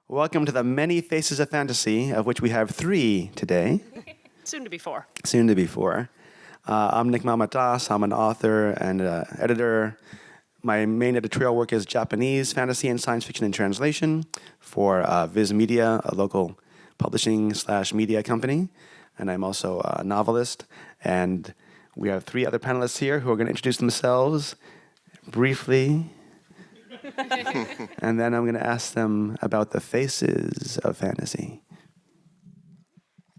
Welcome to the many faces of fantasy, of which we have 3 today. Soon to be 4. Soon to be 4. I'm Nick Mamatas. I'm an author and editor. My main editorial work is Japanese fantasy and science fiction in translation for Viz Media, a local publishing/media company. And I'm also a novelist. And we have 3 other panelists here who are going to introduce themselves briefly. And then I'm going to ask them about the faces of fantasy.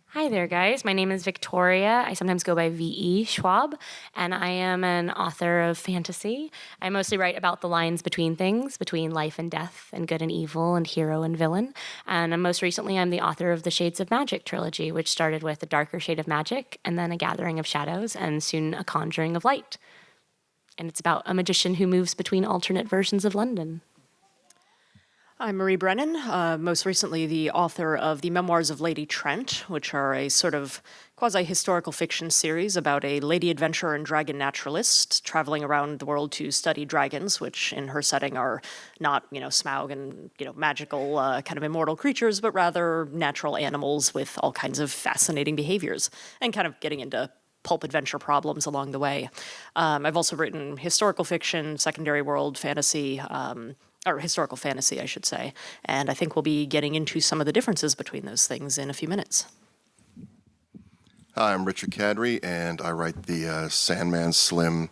Hi there, guys. My name is Victoria. I sometimes go by V.E. Schwab, and I am an author of fantasy. I mostly write about the lines between things, between life and death, and good and evil, and hero and villain. And most recently, I'm the author of the Shades of Magic trilogy, which started with A Darker Shade of Magic, and then A Gathering of Shadows, and soon A Conjuring of Light. And it's about a magician who moves between alternate versions of London. I'm Marie Brennan, most recently the author of the Memoirs of Lady Trent, which are a sort of quasi-historical fiction series about a lady adventurer and dragon naturalist traveling around the world to study dragons, which in her setting are not, Smaug and, magical kind of immortal creatures, but rather natural animals with all kinds of fascinating behaviors, and kind of getting into pulp adventure problems along the way. I've also written historical fiction, secondary world fantasy, or historical fantasy, I should say. And I think we'll be getting into some of the differences between those things in a few minutes. Hi, I'm Richard Kadrey, and I write the Sandman Slim,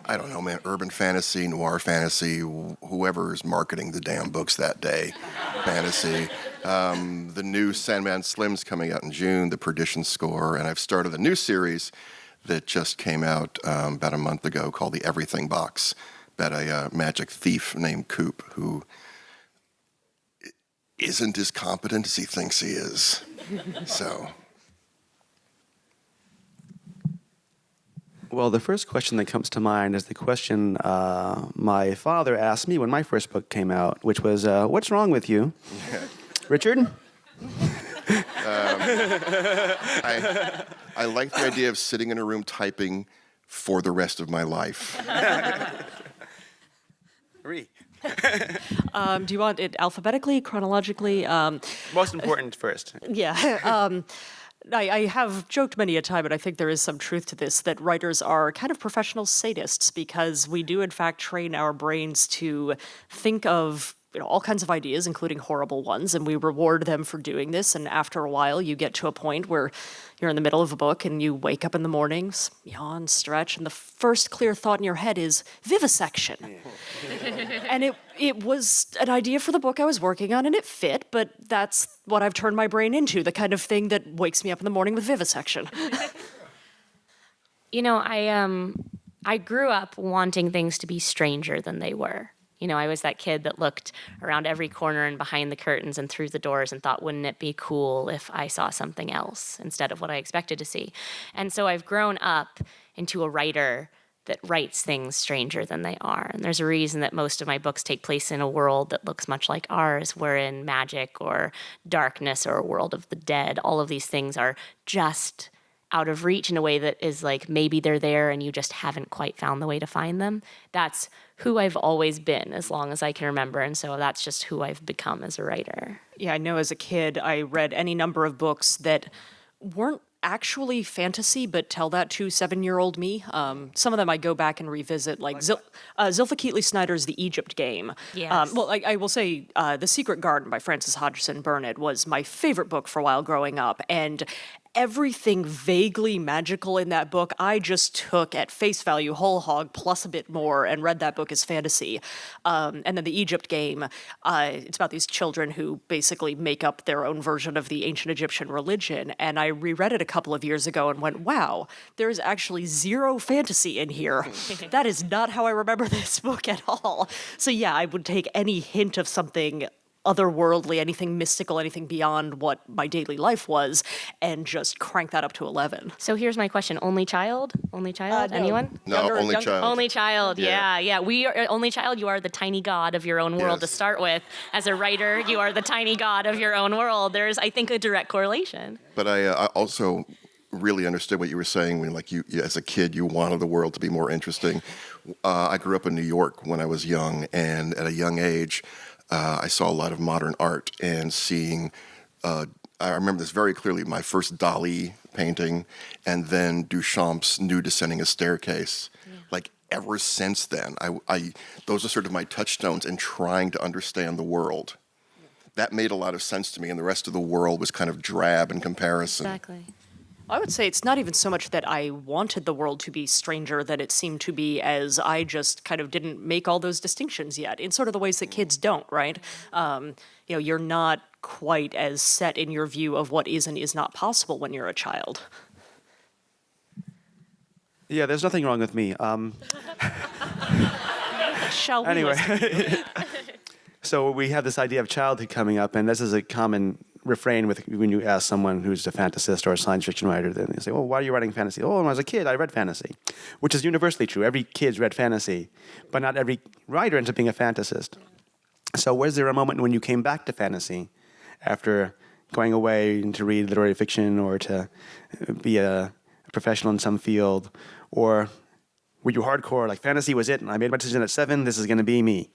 urban fantasy, noir fantasy, whoever is marketing the damn books that day, fantasy. The new Sandman Slim's coming out in June, The Perdition Score, and I've started a new series that just came out about a month ago called The Everything Box, about a magic thief named Coop who isn't as competent as he thinks he is. So... Well, the first question that comes to mind is the question my father asked me when my first book came out, which was, what's wrong with you? Richard? I like the idea of sitting in a room typing for the rest of my life. Marie. Do you want it alphabetically, chronologically? Most important first. Yeah. I have joked many a time, and I think there is some truth to this, that writers are kind of professional sadists because we do, in fact, train our brains to think of all kinds of ideas, including horrible ones, and we reward them for doing this. And after a while, you get to a point where you're in the middle of a book and you wake up in the mornings, yawn, stretch, and the first clear thought in your head is vivisection. And it was an idea for the book I was working on, and it fit, but that's what I've turned my brain into, the kind of thing that wakes me up in the morning with vivisection. I grew up wanting things to be stranger than they were. I was that kid that looked around every corner and behind the curtains and through the doors and thought, wouldn't it be cool if I saw something else instead of what I expected to see? And so I've grown up into a writer that writes things stranger than they are. And there's a reason that most of my books take place in a world that looks much like ours, wherein magic or darkness or a world of the dead, all of these things are just out of reach in a way that is like maybe they're there and you just haven't quite found the way to find them. That's who I've always been as long as I can remember, and so that's just who I've become as a writer. Yeah, I know as a kid I read any number of books that weren't actually fantasy, but tell that to 7-year-old me. Some of them I go back and revisit, like Zilpha Keatley Snyder's The Egypt Game. Yes. I will say The Secret Garden by Frances Hodgson Burnett was my favorite book for a while growing up, and everything vaguely magical in that book I just took at face value whole hog plus a bit more and read that book as fantasy. And then The Egypt Game, it's about these children who basically make up their own version of the ancient Egyptian religion, and I reread it a couple of years ago and went, wow, there's actually zero fantasy in here. That is not how I remember this book at all. So yeah, I would take any hint of something otherworldly, anything mystical, anything beyond what my daily life was, and just crank that up to 11. So here's my question. Only child? Only child? No. Anyone? No, only child. Only child, yeah. We are only child. You are the tiny god of your own world to start with. As a writer, you are the tiny god of your own world. There's, I think, a direct correlation. But I also really understood what you were saying when, like, you as a kid, you wanted the world to be more interesting. I grew up in New York when I was young, and at a young age, I saw a lot of modern art and seeing, I remember this very clearly, my first Dali painting and then Duchamp's Nude Descending a Staircase. Like ever since then, I those are sort of my touchstones in trying to understand the world. That made a lot of sense to me, and the rest of the world was kind of drab in comparison. Exactly. I would say it's not even so much that I wanted the world to be stranger than it seemed to be, as I just kind of didn't make all those distinctions yet, in sort of the ways that kids don't, right? You're not quite as set in your view of what is and is not possible when you're a child. Yeah, there's nothing wrong with me. Shall we Anyway. listen? So we have this idea of childhood coming up, and this is a common refrain with when you ask someone who's a fantasist or a science fiction writer, then they say, "Oh, why are you writing fantasy?" "Oh, when I was a kid, I read fantasy," which is universally true. Every kid's read fantasy, but not every writer ends up being a fantasist. So was there a moment when you came back to fantasy after going away to read literary fiction or to be a professional in some field, or were you hardcore, like fantasy was it, and I made my decision at 7, this is going to be me?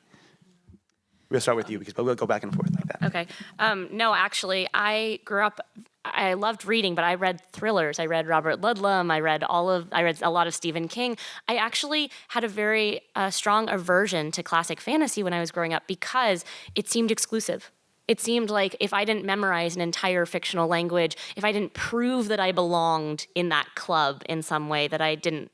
We'll start with you, because we'll go back and forth like that. Okay. No, actually, I grew up. I loved reading, but I read thrillers. I read Robert Ludlum. I read a lot of Stephen King. I actually had a very strong aversion to classic fantasy when I was growing up because it seemed exclusive. It seemed like if I didn't memorize an entire fictional language, if I didn't prove that I belonged in that club in some way, that I didn't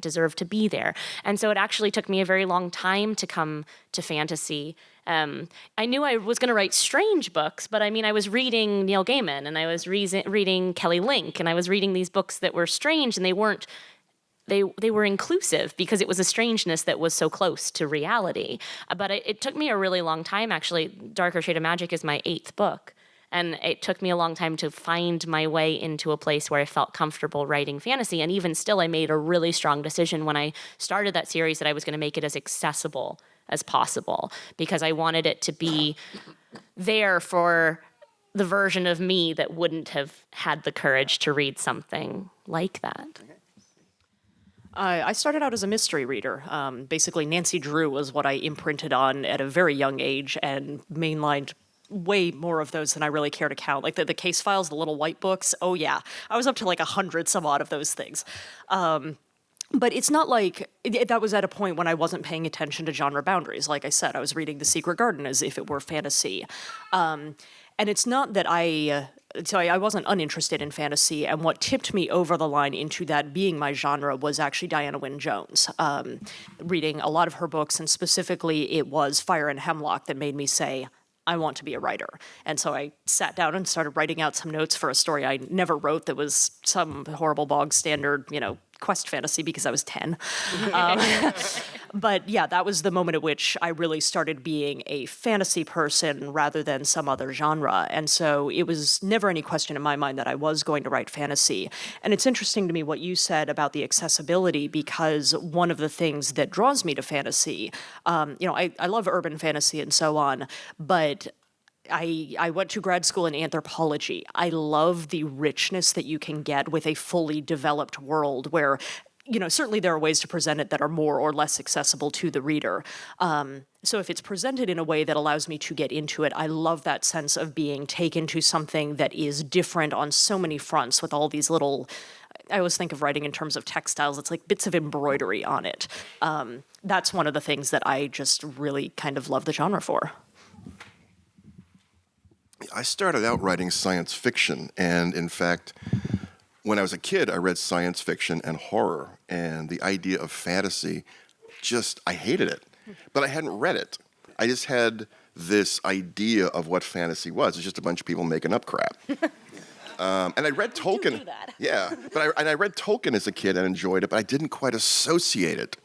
deserve to be there. And so it actually took me a very long time to come to fantasy. I knew I was going to write strange books, but I mean, I was reading Neil Gaiman, and I was reading Kelly Link, and I was reading these books that were strange, and they weren't. They were inclusive because it was a strangeness that was so close to reality. But it took me a really long time, actually. Darker Shade of Magic is my 8th book. And it took me a long time to find my way into a place where I felt comfortable writing fantasy. And even still, I made a really strong decision when I started that series that I was going to make it as accessible as possible, because I wanted it to be there for the version of me that wouldn't have had the courage to read something like that. I started out as a mystery reader. Basically, Nancy Drew was what I imprinted on at a very young age and mainlined way more of those than I really care to count. Like the case files, the little white books. Oh, yeah. I was up to like 100 some odd of those things. But it's not like that was at a point when I wasn't paying attention to genre boundaries. Like I said, I was reading The Secret Garden as if it were fantasy. And it's not that I wasn't uninterested in fantasy, and what tipped me over the line into that being my genre was actually Diana Wynne Jones. Reading a lot of her books, and specifically it was Fire and Hemlock that made me say, I want to be a writer. And so I sat down and started writing out some notes for a story I never wrote that was some horrible bog standard, quest fantasy, because I was 10. But yeah, that was the moment at which I really started being a fantasy person rather than some other genre. And so it was never any question in my mind that I was going to write fantasy. And it's interesting to me what you said about the accessibility, because one of the things that draws me to fantasy, I love urban fantasy and so on, but I went to grad school in anthropology. I love the richness that you can get with a fully developed world where, certainly there are ways to present it that are more or less accessible to the reader. So if it's presented in a way that allows me to get into it, I love that sense of being taken to something that is different on so many fronts with all these little, I always think of writing in terms of textiles. It's like bits of embroidery on it. That's one of the things that I just really kind of love the genre for. I started out writing science fiction, and in fact, when I was a kid, I read science fiction and horror, and the idea of fantasy, I hated it. But I hadn't read it. I just had this idea of what fantasy was. It's just a bunch of people making up crap. And I read Tolkien. Do that. Yeah, but I read Tolkien as a kid and enjoyed it, but I didn't quite associate it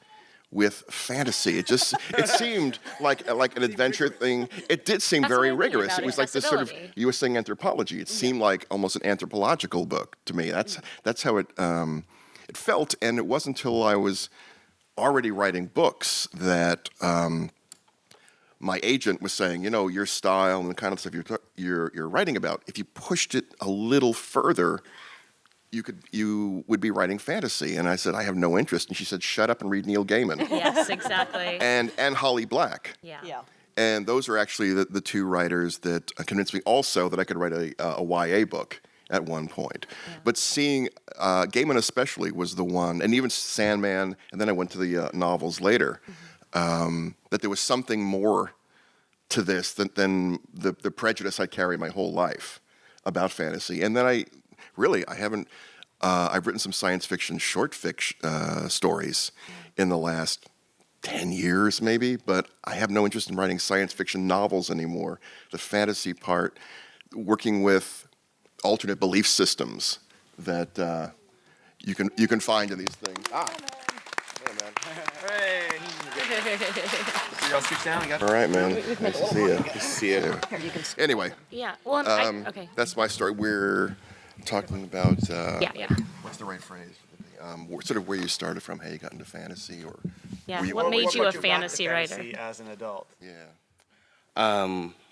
with fantasy. It seemed like an adventure thing. It did seem That's very what I mean rigorous. about It was like this sort of, accessibility. you were saying anthropology. It seemed like almost an anthropological book to me. That's how it felt, and it wasn't until I was already writing books that my agent was saying, your style and the kind of stuff you're writing about, if you pushed it a little further, you would be writing fantasy. And I said, I have no interest. And she said, shut up and read Neil Gaiman. Yes, exactly. and Holly Black. Yeah. Yeah. And those are actually the two writers that convinced me also that I could write a YA book at one point. Yeah. But seeing Gaiman especially was the one, and even Sandman, and then I went to the novels later, that there was something more to this than the prejudice I carry my whole life about fantasy. And then I've written some science fiction short fiction stories in the last 10 years maybe, but I have no interest in writing science fiction novels anymore. The fantasy part, working with alternate belief systems that you can find in these things. Hey, man. Hey. See y'all sit down. All right, man. Nice to see you. Nice to see you. Anyway. Yeah. Well, okay. That's my story. We're talking about. Yeah. What's the right phrase? Sort of where you started from, how you got into fantasy, or. Yeah. What made you a fantasy writer? Fantasy as an adult. Yeah.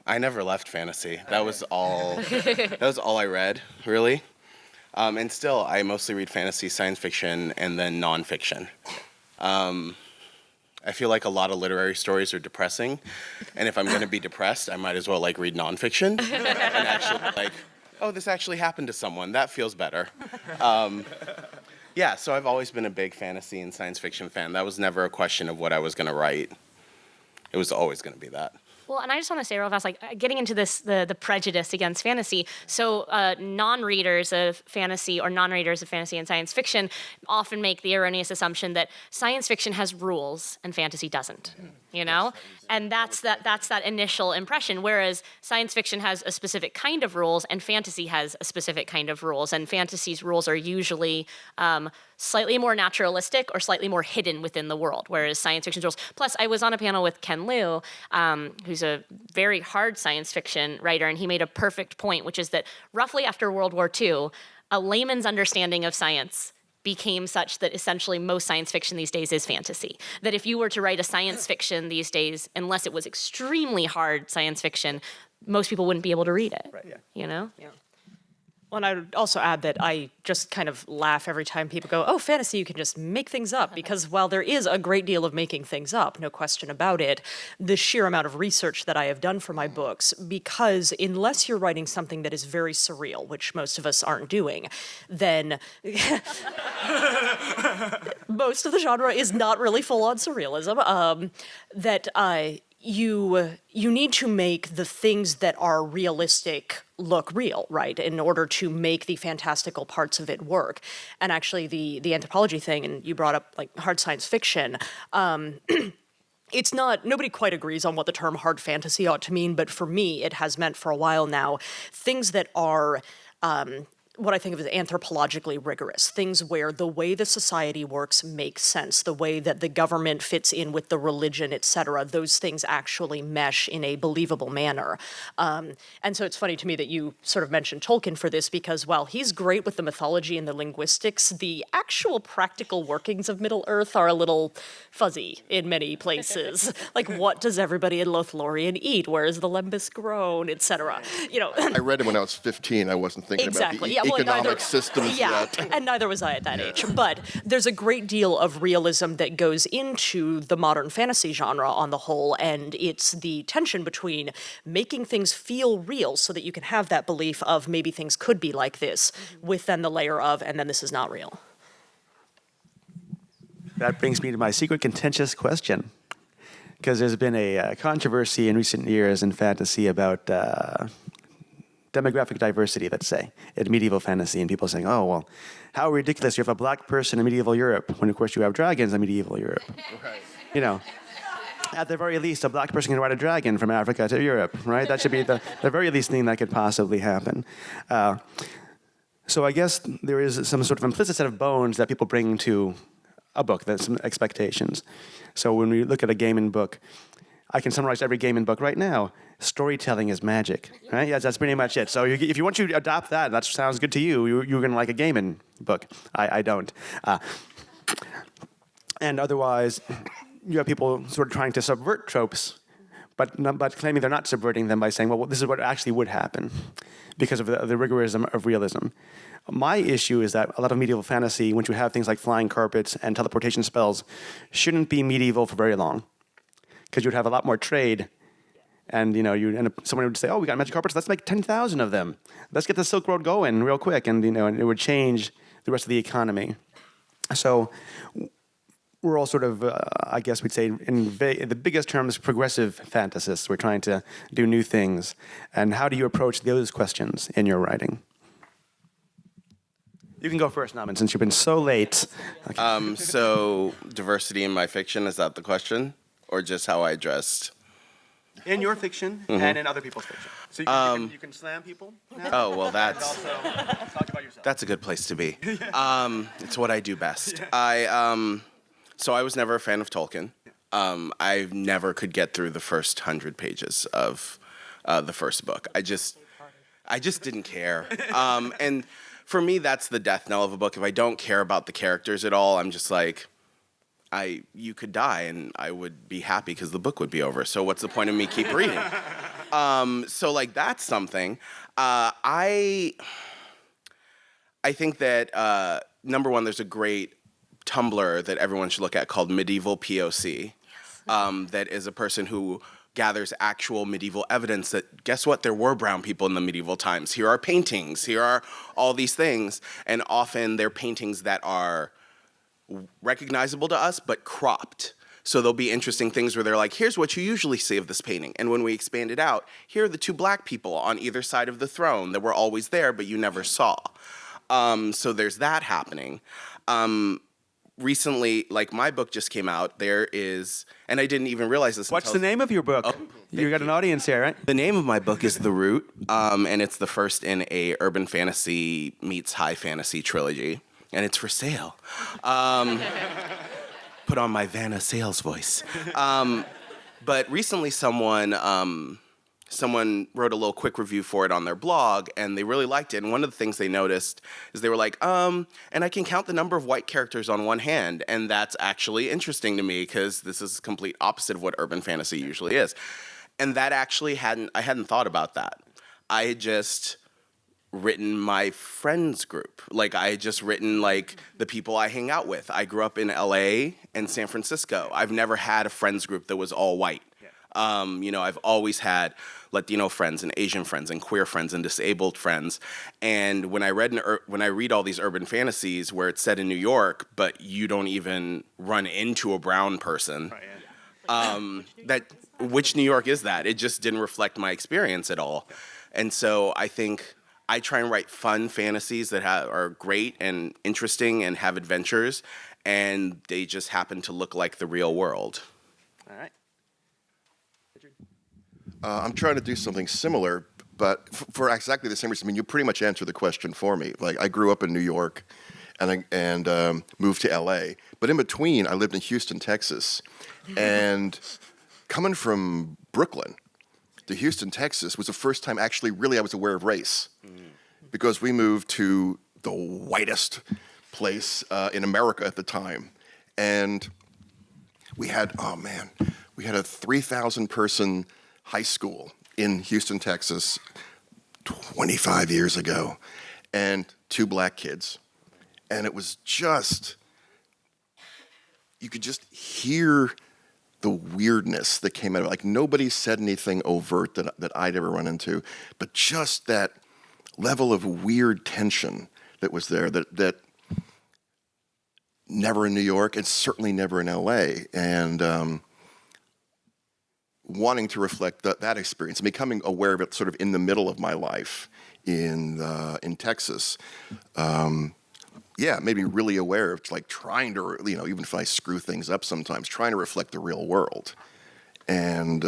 I never left fantasy. That was all. That was all I read, really. And still, I mostly read fantasy, science fiction, and then nonfiction. I feel like a lot of literary stories are depressing, and if I'm going to be depressed, I might as well read nonfiction and actually oh, this actually happened to someone. That feels better. Yeah, so I've always been a big fantasy and science fiction fan. That was never a question of what I was going to write. It was always going to be that. Well, and I just want to say real fast, getting into this, the prejudice against fantasy. So non-readers of fantasy or non-readers of fantasy and science fiction often make the erroneous assumption that science fiction has rules and fantasy doesn't, you know? And that's that initial impression, whereas science fiction has a specific kind of rules and fantasy has a specific kind of rules. And fantasy's rules are usually slightly more naturalistic or slightly more hidden within the world, whereas science fiction's rules. Plus, I was on a panel with Ken Liu, who's a very hard science fiction writer, and he made a perfect point, which is that roughly after World War II, a layman's understanding of science became such that essentially most science fiction these days is fantasy. That if you were to write a science fiction these days, unless it was extremely hard science fiction, most people wouldn't be able to read it. Right, yeah. You know? Yeah. Well, and I would also add that I just kind of laugh every time people go, oh, fantasy, you can just make things up. Because while there is a great deal of making things up, no question about it, the sheer amount of research that I have done for my books, because unless you're writing something that is very surreal, which most of us aren't doing, then most of the genre is not really full-on surrealism, you need to make the things that are realistic look real, right, in order to make the fantastical parts of it work. And actually the anthropology thing, and you brought up hard science fiction, it's not, nobody quite agrees on what the term hard fantasy ought to mean, but for me it has meant for a while now things that are what I think of as anthropologically rigorous, things where the way the society works makes sense, the way that the government fits in with the religion, etc. Those things actually mesh in a believable manner. And so it's funny to me that you sort of mentioned Tolkien for this, because while he's great with the mythology and the linguistics, the actual practical workings of Middle-earth are a little fuzzy in many places. Like, what does everybody in Lothlorien eat? Where is the lembas grown, etc. You know. I read it when I was 15. I wasn't thinking Exactly. about the economic neither, systems yet. And neither was I at that age. But there's a great deal of realism that goes into the modern fantasy genre on the whole, and it's the tension between making things feel real so that you can have that belief of maybe things could be like this, with then the layer of, and then this is not real. That brings me to my secret contentious question. Because there's been a controversy in recent years in fantasy about demographic diversity, let's say, in medieval fantasy, and people saying, oh, well, how ridiculous, you have a black person in medieval Europe, when of course you have dragons in medieval Europe. Right. You know, at the very least, a black person can ride a dragon from Africa to Europe, right? That should be the very least thing that could possibly happen. So I guess there is some sort of implicit set of bones that people bring to a book, that's some expectations. So when we look at a Gaiman book, I can summarize every Gaiman book right now. Storytelling is magic, right? Yes, that's pretty much it. So if you want to adopt that, that sounds good to you. You're going to like a Gaiman book. I don't. And otherwise, you have people sort of trying to subvert tropes, but claiming they're not subverting them by saying, well, this is what actually would happen because of the rigorism of realism. My issue is that a lot of medieval fantasy, once you have things like flying carpets and teleportation spells, shouldn't be medieval for very long, because you'd have a lot more trade And someone would say, "Oh, we got magic carpets. Let's make 10,000 of them. Let's get the Silk Road going real quick." And and it would change the rest of the economy. So we're all sort of, I guess we'd say, in the biggest terms, progressive fantasists. We're trying to do new things. And how do you approach those questions in your writing? You can go first, Naman, since you've been so late. Okay. So diversity in my fiction, is that the question? Or just how I dressed? In your fiction and in other people's fiction. So you can slam people now? Oh, well, that's... Also, talk about yourself. That's a good place to be. It's what I do best. So I was never a fan of Tolkien. I never could get through the first 100 pages of the first book. I just didn't care. And for me, that's the death knell of a book. If I don't care about the characters at all, I'm just like, you could die and I would be happy because the book would be over. So what's the point of me keep reading? So like that's something. I think that number one, there's a great Tumblr that everyone should look at called Medieval POC. That is a person who gathers actual medieval evidence that, guess what, there were brown people in the medieval times. Here are paintings, here are all these things. And often they're paintings that are recognizable to us, but cropped. So there'll be interesting things where they're like, here's what you usually see of this painting. And when we expand it out, here are the two black people on either side of the throne that were always there, but you never saw. So there's that happening. Recently, like my book just came out, there is, and I didn't even realize this. What's the name of your book? You got an audience here, right? The name of my book is The Root, and it's the first in a urban fantasy meets high fantasy trilogy, and it's for sale. Put on my Vanna sales voice. But recently someone wrote a little quick review for it on their blog, and they really liked it. And one of the things they noticed is they were like, and I can count the number of white characters on one hand, and that's actually interesting to me because this is complete opposite of what urban fantasy usually is. And that actually I hadn't thought about that. I had just written my friends group. Like I had just written like the people I hang out with. I grew up in LA and San Francisco. I've never had a friends group that was all white. I've always had Latino friends and Asian friends and queer friends and disabled friends. And when I read all these urban fantasies where it's set in New York, but you don't even run into a brown person, which New York is that? It just didn't reflect my experience at all. And so I think I try and write fun fantasies that are great and interesting and have adventures, and they just happen to look like the real world. All right. I'm trying to do something similar, but for exactly the same reason. I mean, you pretty much answered the question for me. Like, I grew up in New York and moved to LA, but in between, I lived in Houston, Texas, and coming from Brooklyn to Houston, Texas was the first time actually really I was aware of race, because we moved to the whitest place in America at the time, and we had a 3,000 person high school in Houston, Texas, 25 years ago, and 2 black kids. And it was just, you could just hear the weirdness that came out of it. Like nobody said anything overt that I'd ever run into, but just that level of weird tension that was there that never in New York and certainly never in LA. And wanting to reflect that experience and becoming aware of it sort of in the middle of my life in Texas. Made me really aware of like trying to, even if I screw things up sometimes, trying to reflect the real world. And,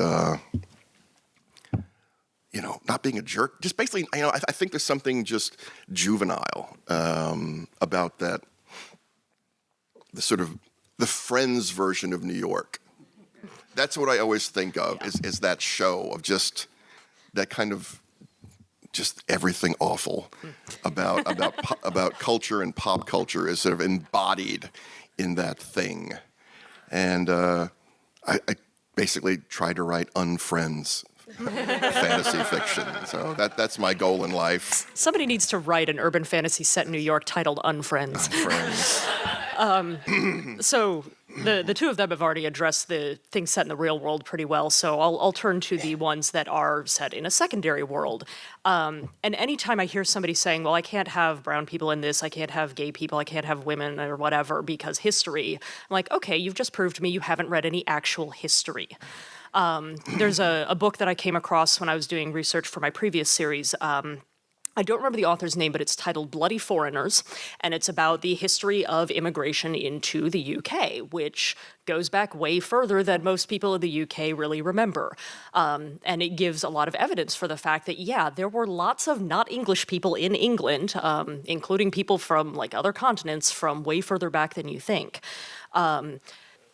not being a jerk. Just basically, I think there's something just juvenile about that, the sort of the Friends version of New York. That's what I always think of is that show of just that kind of just everything awful about culture and pop culture is sort of embodied in that thing. And I basically try to write unfriends fantasy fiction. So that's my goal in life. Somebody needs to write an urban fantasy set in New York titled Unfriends. Unfriends. So The two of them have already addressed the things set in the real world pretty well, so I'll turn to the ones that are set in a secondary world. And anytime I hear somebody saying, well, I can't have brown people in this, I can't have gay people, I can't have women or whatever because history, I'm like, okay, you've just proved to me you haven't read any actual history. There's a book that I came across when I was doing research for my previous series. I don't remember the author's name, but it's titled Bloody Foreigners, and it's about the history of immigration into the UK, which goes back way further than most people in the UK really remember. And it gives a lot of evidence for the fact that, yeah, there were lots of not English people in England, including people from like other continents from way further back than you think.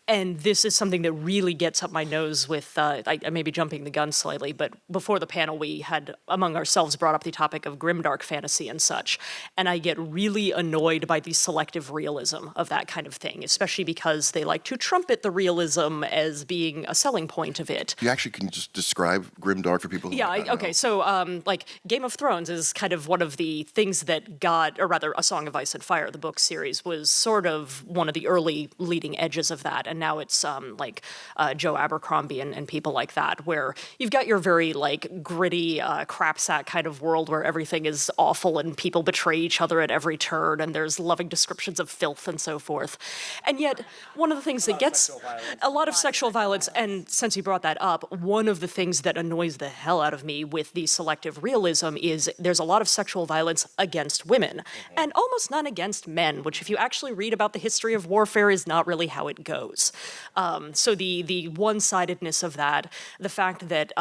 And this is something that really gets up my nose with, I may be jumping the gun slightly, but before the panel we had, among ourselves, brought up the topic of grimdark fantasy and such. And I get really annoyed by the selective realism of that kind of thing, especially because they like to trumpet the realism as being a selling point of it. You actually can just describe grimdark for people who Okay, so like Game of Thrones is kind of one of the things that got, or rather A Song of Ice and Fire, the book series, was sort of one of the early leading edges of that. And now it's like Joe Abercrombie and people like that, where you've got your very like gritty crapsack kind of world where everything is awful and people betray each other at every turn and there's loving descriptions of filth and so forth. And yet, one of the things that gets a lot of sexual violence, and since you brought that up, one of the things that annoys the hell out of me with the selective realism is there's a lot of sexual violence against women and almost none against men, which if you actually read about the history of warfare is not really how it goes. So the one-sidedness of that, the fact that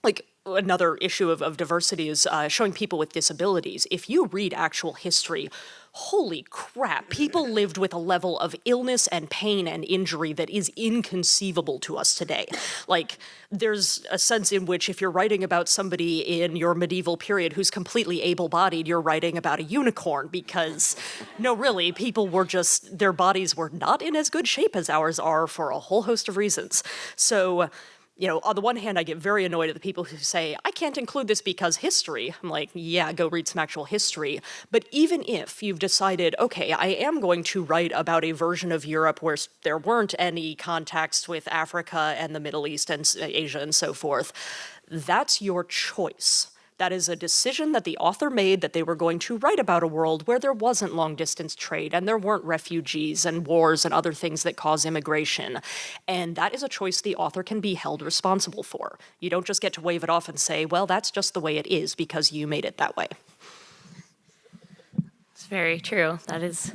like another issue of diversity is showing people with disabilities. If you read actual history, holy crap, people lived with a level of illness and pain and injury that is inconceivable to us today. Like, there's a sense in which if you're writing about somebody in your medieval period who's completely able-bodied, you're writing about a unicorn because, no, really, people were just, their bodies were not in as good shape as ours are for a whole host of reasons. So, you know, on the one hand, I get very annoyed at the people who say, I can't include this because history. I'm like, yeah, go read some actual history. But even if you've decided, okay, I am going to write about a version of Europe where there weren't any contacts with Africa and the Middle East and Asia and so forth, that's your choice. That is a decision that the author made that they were going to write about a world where there wasn't long-distance trade and there weren't refugees and wars and other things that cause immigration. And that is a choice the author can be held responsible for. You don't just get to wave it off and say, well, that's just the way it is because you made it that way. It's very true. That is...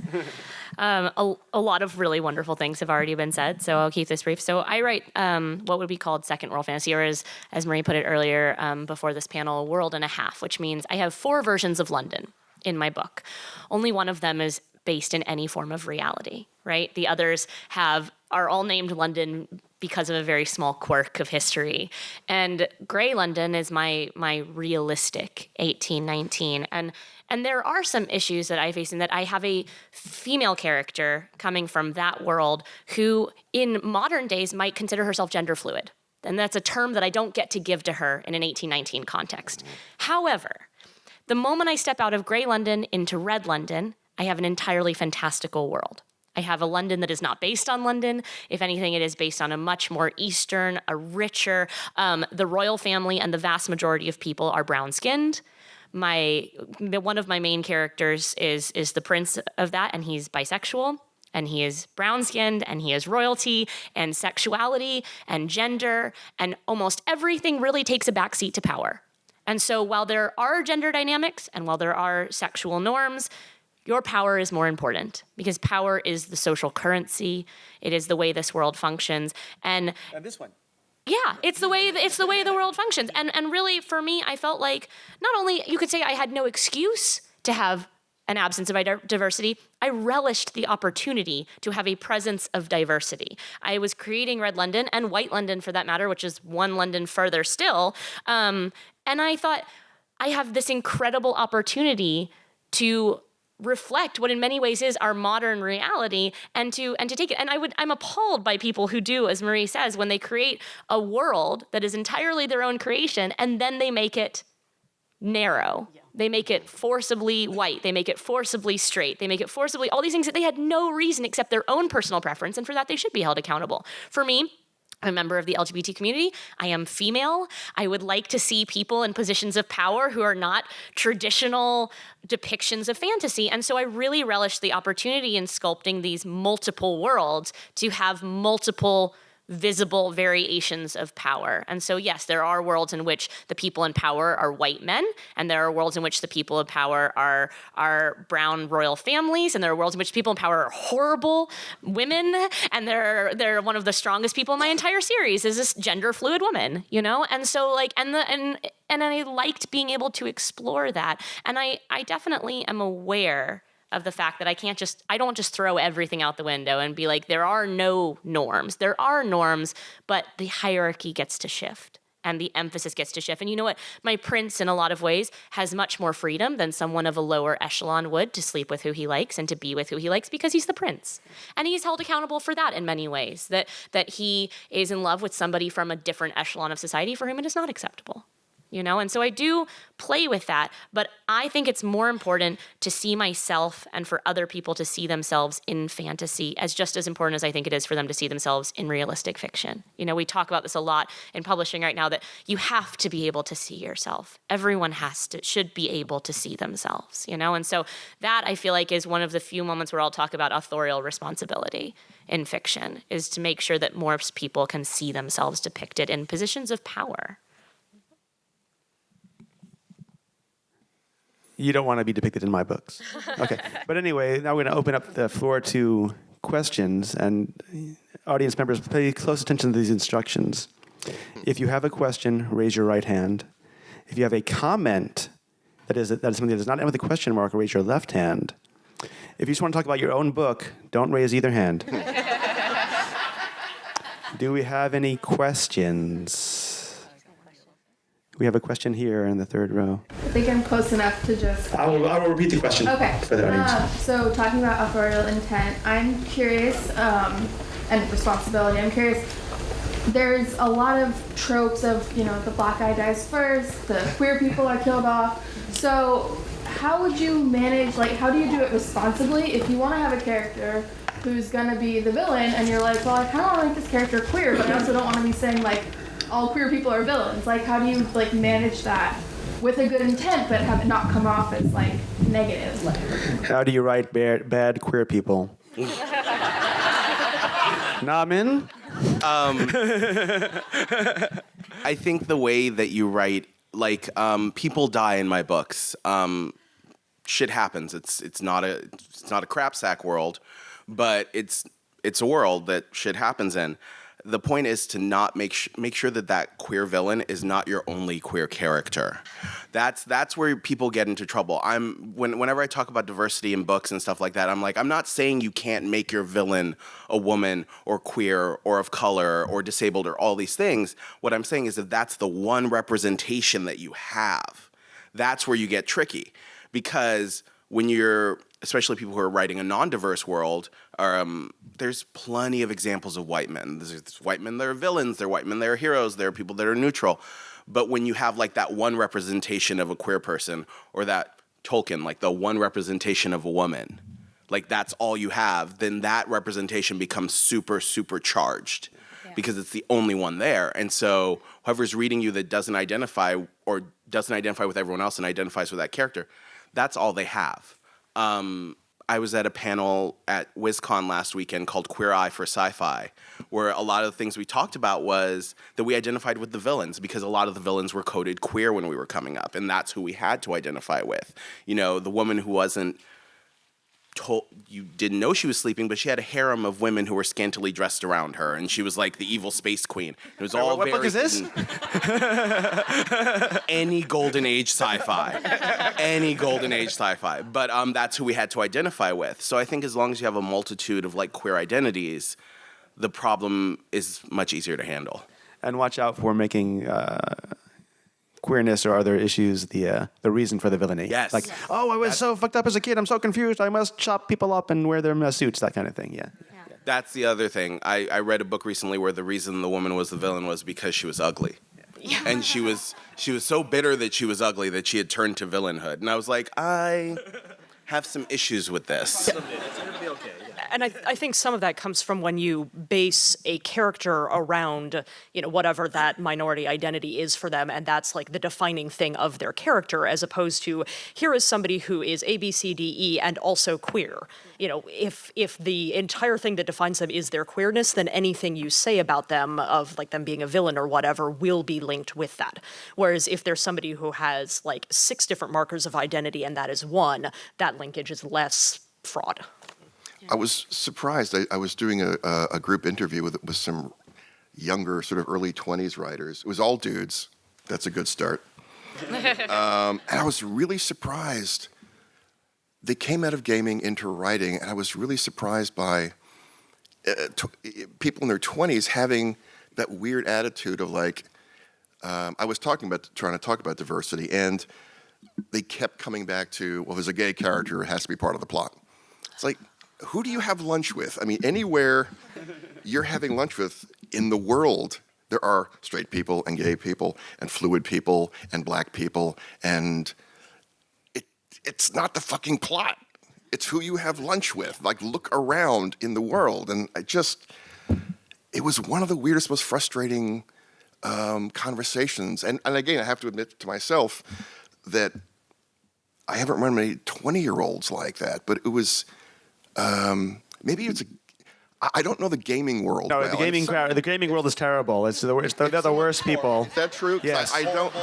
a lot of really wonderful things have already been said, so I'll keep this brief. So I write what would be called second world fantasy, or as Marie put it earlier before this panel, a world and a half, which means I have 4 versions of London in my book. Only one of them is based in any form of reality, right? The others are all named London because of a very small quirk of history. And Grey London is my realistic 1819. And there are some issues that I face in that I have a female character coming from that world who in modern days might consider herself gender fluid. And that's a term that I don't get to give to her in an 1819 context. However, the moment I step out of Grey London into Red London, I have an entirely fantastical world. I have a London that is not based on London. If anything, it is based on a much more Eastern, a richer, the royal family and the vast majority of people are brown-skinned. One of my main characters is the prince of that, and he's bisexual, and he is brown-skinned, and he is royalty, and sexuality, and gender, and almost everything really takes a backseat to power. And so while there are gender dynamics, and while there are sexual norms, your power is more important, because power is the social currency. It is the way this world functions, and this one. Yeah, it's the way the world functions. And really, for me, I felt like not only you could say I had no excuse to have an absence of diversity, I relished the opportunity to have a presence of diversity. I was creating Red London and White London, for that matter, which is one London further still. And I thought, I have this incredible opportunity to reflect what in many ways is our modern reality and to take it. And I'm appalled by people who do, as Marie says, when they create a world that is entirely their own creation and then they make it narrow. They make it forcibly white. They make it forcibly straight. They make it forcibly all these things that they had no reason except their own personal preference, and for that they should be held accountable. For me, I'm a member of the LGBT community. I am female. I would like to see people in positions of power who are not traditional depictions of fantasy. And so I really relish the opportunity in sculpting these multiple worlds to have multiple visible variations of power. And so, yes, there are worlds in which the people in power are white men, and there are worlds in which the people in power are brown royal families, and there are worlds in which people in power are horrible women, and they're one of the strongest people in my entire series is this gender fluid woman, you know? And so like, and I liked being able to explore that. And I definitely am aware of the fact that I don't just throw everything out the window and be like, there are no norms. There are norms, but the hierarchy gets to shift and the emphasis gets to shift. And you know what? My prince, in a lot of ways, has much more freedom than someone of a lower echelon would to sleep with who he likes and to be with who he likes because he's the prince. And he's held accountable for that in many ways, that he is in love with somebody from a different echelon of society for whom it is not acceptable. You know, and so I do play with that, but I think it's more important to see myself and for other people to see themselves in fantasy as just as important as I think it is for them to see themselves in realistic fiction. You know, we talk about this a lot in publishing right now that you have to be able to see yourself. Everyone should be able to see themselves, you know, and so that I feel like is one of the few moments where I'll talk about authorial responsibility in fiction, is to make sure that more people can see themselves depicted in positions of power. You don't want to be depicted in my books. Okay. But anyway, now we're going to open up the floor to questions. And audience members, pay close attention to these instructions. If you have a question, raise your right hand. If you have a comment that is something that does not end with a question mark, raise your left hand. If you just want to talk about your own book, don't raise either hand. Do we have any questions? We have a question here in the third row. I think I'm close enough to just... I will repeat the question for the audience. So talking about authorial intent, I'm curious, and responsibility, I'm curious, there's a lot of tropes of, you know, the black guy dies first, the queer people are killed off. So how would you manage, like, how do you do it responsibly if you want to have a character who's going to be the villain and you're like, well, I kind of want to make this character queer, but I also don't want to be saying, like, all queer people are villains. Like, how do you, like, manage that with a good intent but have it not come off as, like, negative? How do you write bad queer people? Namin? I think the way that you write, like, people die in my books. Shit happens. It's not a crap sack world, but it's a world that shit happens in. The point is to not make sure that queer villain is not your only queer character. That's where people get into trouble. Whenever I talk about diversity in books and stuff like that, I'm like, I'm not saying you can't make your villain a woman or queer or of color or disabled or all these things. What I'm saying is that that's the one representation that you have. That's where you get tricky, because when you're, especially people who are writing a non-diverse world, there's plenty of examples of white men. There's white men that are villains, there are white men that are heroes, there are people that are neutral. But when you have like that one representation of a queer person, or that Tolkien, like the one representation of a woman, like that's all you have, then that representation becomes super, super charged because it's the only one there. And so whoever's reading you that doesn't identify with everyone else and identifies with that character, that's all they have. I was at a panel at WizCon last weekend called Queer Eye for Sci-Fi, where a lot of the things we talked about was that we identified with the villains because a lot of the villains were coded queer when we were coming up, and that's who we had to identify with. You know, the woman who wasn't told, you didn't know she was sleeping, but she had a harem of women who were scantily dressed around her, and she was like the evil space queen. It was all what book is this? Any golden age sci-fi. Any golden age sci-fi. But that's who we had to identify with. So I think as long as you have a multitude of like queer identities, the problem is much easier to handle. And watch out for making queerness or other issues the reason for the villainy. Yes. Like, oh, I was so fucked up as a kid, I'm so confused, I must chop people up and wear their suits, that kind of thing, yeah. That's the other thing. I read a book recently where the reason the woman was the villain was because she was ugly. And she was so bitter that she was ugly that she had turned to villainhood. And I was like, I have some issues with this. And I think some of that comes from when you base a character around, whatever that minority identity is for them, and that's like the defining thing of their character, as opposed to here is somebody who is A, B, C, D, E, and also queer. If the entire thing that defines them is their queerness, then anything you say about them, of like them being a villain or whatever, will be linked with that. Whereas if there's somebody who has like 6 different markers of identity and that is one, that linkage is less fraught. I was surprised. I was doing a group interview with some younger, sort of early 20s writers. It was all dudes. That's a good start. And I was really surprised. They came out of gaming into writing, and I was really surprised by people in their 20s having that weird attitude of like, I was trying to talk about diversity, and they kept coming back to, well, there's a gay character, it has to be part of the plot. It's like, who do you have lunch with? I mean, anywhere you're having lunch with in the world, there are straight people and gay people and fluid people and black people, and it's not the fucking plot. It's who you have lunch with. Like, look around in the world. And it was one of the weirdest, most frustrating conversations. And again, I have to admit to myself that I haven't run many 20-year-olds like that, but it was... maybe it's I don't know the gaming world. No, well. the gaming world is terrible. It's the worst. They're the worst people. Is that true? Yes. I don't.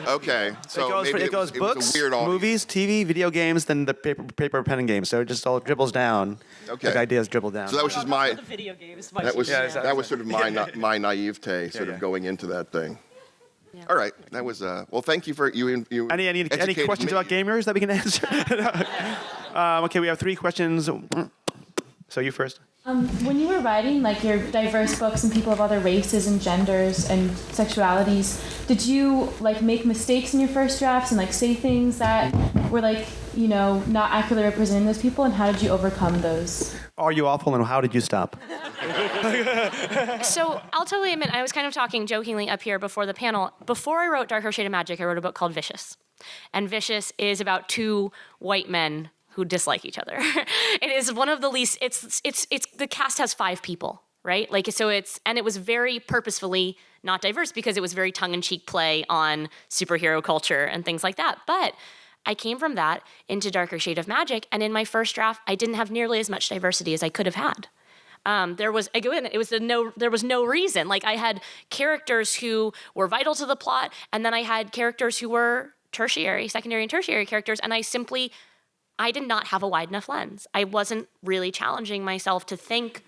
Okay, so it goes was books, a weird audience. movies, TV, video games, then the paper pen and games. So it just all dribbles down. Okay. Like ideas dribble down. So that was just my. The video games. That was exactly. that was sort of my naivete, sort of going into that thing. Yeah. All right, that was well. Thank you for you. Any educated questions me. about gamers that we can answer? Okay, we have 3 questions. So you first. When you were writing like your diverse books and people of other races and genders and sexualities, did you like make mistakes in your first drafts and like say things that were like, not accurately representing those people, and how did you overcome those? Are you awful, and how did you stop? So I'll totally admit, I was kind of talking jokingly up here before the panel. Before I wrote Darker Shade of Magic, I wrote a book called Vicious. And Vicious is about 2 white men who dislike each other. It is one of the least, it's the cast has 5 people, right? Like, so and it was very purposefully not diverse because it was very tongue-in-cheek play on superhero culture and things like that. But I came from that into Darker Shade of Magic, and in my first draft, I didn't have nearly as much diversity as I could have had. There was no reason. Like, I had characters who were vital to the plot, and then I had characters who were secondary and tertiary characters, and I did not have a wide enough lens. I wasn't really challenging myself to think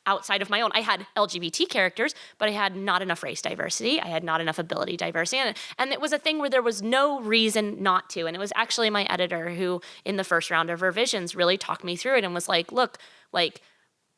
outside of my own. I had LGBT characters, but I had not enough race diversity. I had not enough ability diversity. And it was a thing where there was no reason not to. And it was actually my editor who, in the first round of revisions, really talked me through it and was like, look, like,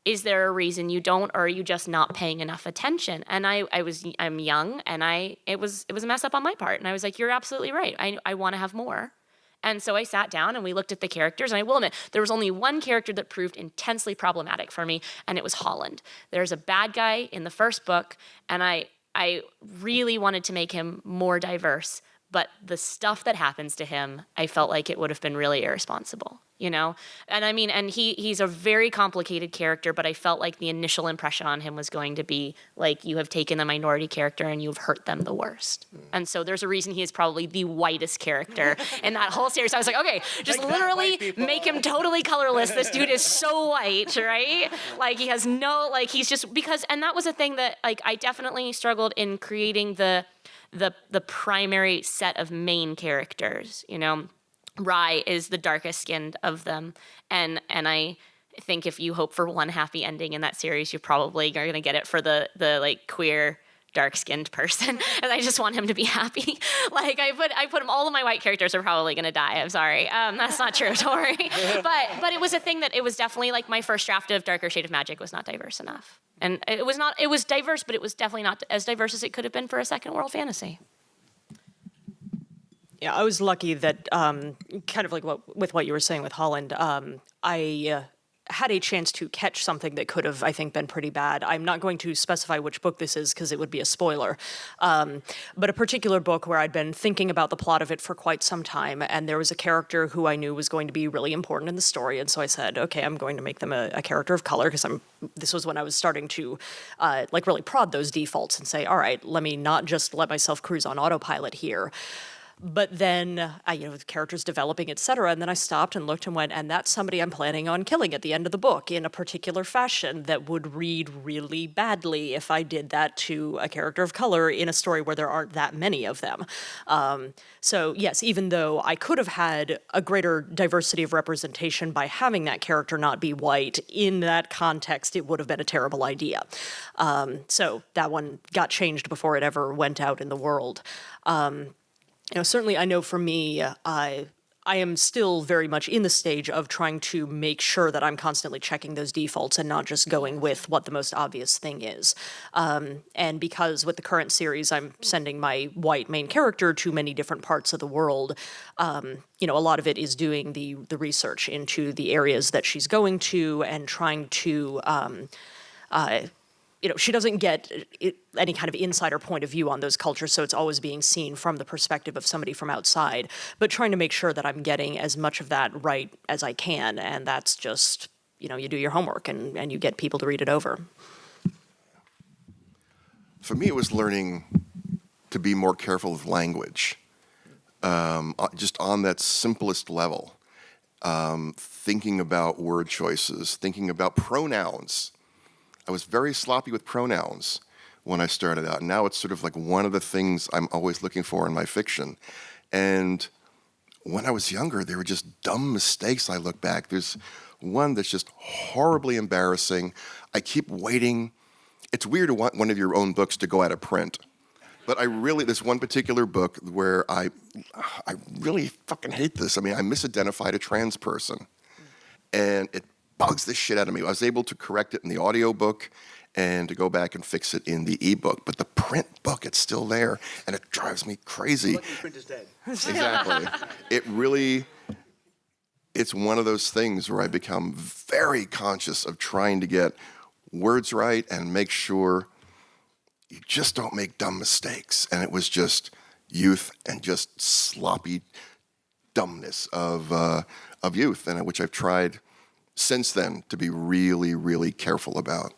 is there a reason you don't, or are you just not paying enough attention? And I'm young, and it was a mess up on my part. And I was like, you're absolutely right. I want to have more. And so I sat down and we looked at the characters, and I will admit, there was only one character that proved intensely problematic for me, and it was Holland. There's a bad guy in the first book, and I really wanted to make him more diverse, but the stuff that happens to him, I felt like it would have been really irresponsible, And I mean, and he's a very complicated character, but I felt like the initial impression on him was going to be like, you have taken the minority character and you've hurt them the worst. And so there's a reason he is probably the whitest character in that whole series. I was like, okay, just like literally make him totally colorless. This dude is so white, right? Like, he has no, like, he's just, because, and that was a thing that, like, I definitely struggled in creating the primary set of main characters, Rye is the darkest skinned of them, and I think if you hope for one happy ending in that series, you probably are gonna get it for the like queer dark-skinned person, and I just want him to be happy. Like, I put him, all of my white characters are probably gonna die. I'm sorry, that's not true. Don't worry. But it was a thing that it was definitely like my first draft of Darker Shade of Magic was not diverse enough, and it was diverse, but it was definitely not as diverse as it could have been for a second world fantasy. Yeah, I was lucky that kind of like with what you were saying with Holland, I had a chance to catch something that could have, I think, been pretty bad. I'm not going to specify which book this is because it would be a spoiler. But a particular book where I'd been thinking about the plot of it for quite some time, and there was a character who I knew was going to be really important in the story, and so I said, okay, I'm going to make them a character of color, because this was when I was starting to really prod those defaults and say, all right, let me not just let myself cruise on autopilot here. But then, the character's developing, et cetera, and then I stopped and looked and went, and that's somebody I'm planning on killing at the end of the book in a particular fashion that would read really badly if I did that to a character of color in a story where there aren't that many of them. So yes, even though I could have had a greater diversity of representation by having that character not be white, in that context, it would have been a terrible idea. So that one got changed before it ever went out in the world. Certainly I know for me, I am still very much in the stage of trying to make sure that I'm constantly checking those defaults and not just going with what the most obvious thing is. And because with the current series, I'm sending my white main character to many different parts of the world, a lot of it is doing the research into the areas that she's going to and trying to she doesn't get any kind of insider point of view on those cultures, so it's always being seen from the perspective of somebody from outside, but trying to make sure that I'm getting as much of that right as I can, and that's just, you do your homework and you get people to read it over. For me, it was learning to be more careful with language, just on that simplest level, thinking about word choices, thinking about pronouns. I was very sloppy with pronouns when I started out. Now it's sort of like one of the things I'm always looking for in my fiction. And when I was younger, they were just dumb mistakes. I look back. There's one that's just horribly embarrassing. I keep waiting. It's weird to want one of your own books to go out of print. But there's one particular book where I really fucking hate this. I misidentified a trans person. And it bugs the shit out of me. I was able to correct it in the audiobook and to go back and fix it in the ebook. But the print book, it's still there, and it drives me crazy. Lucky print is dead. Exactly. It's one of those things where I become very conscious of trying to get words right and make sure you just don't make dumb mistakes. And it was just youth and just sloppy dumbness of youth, and which I've tried since then to be really, really careful about.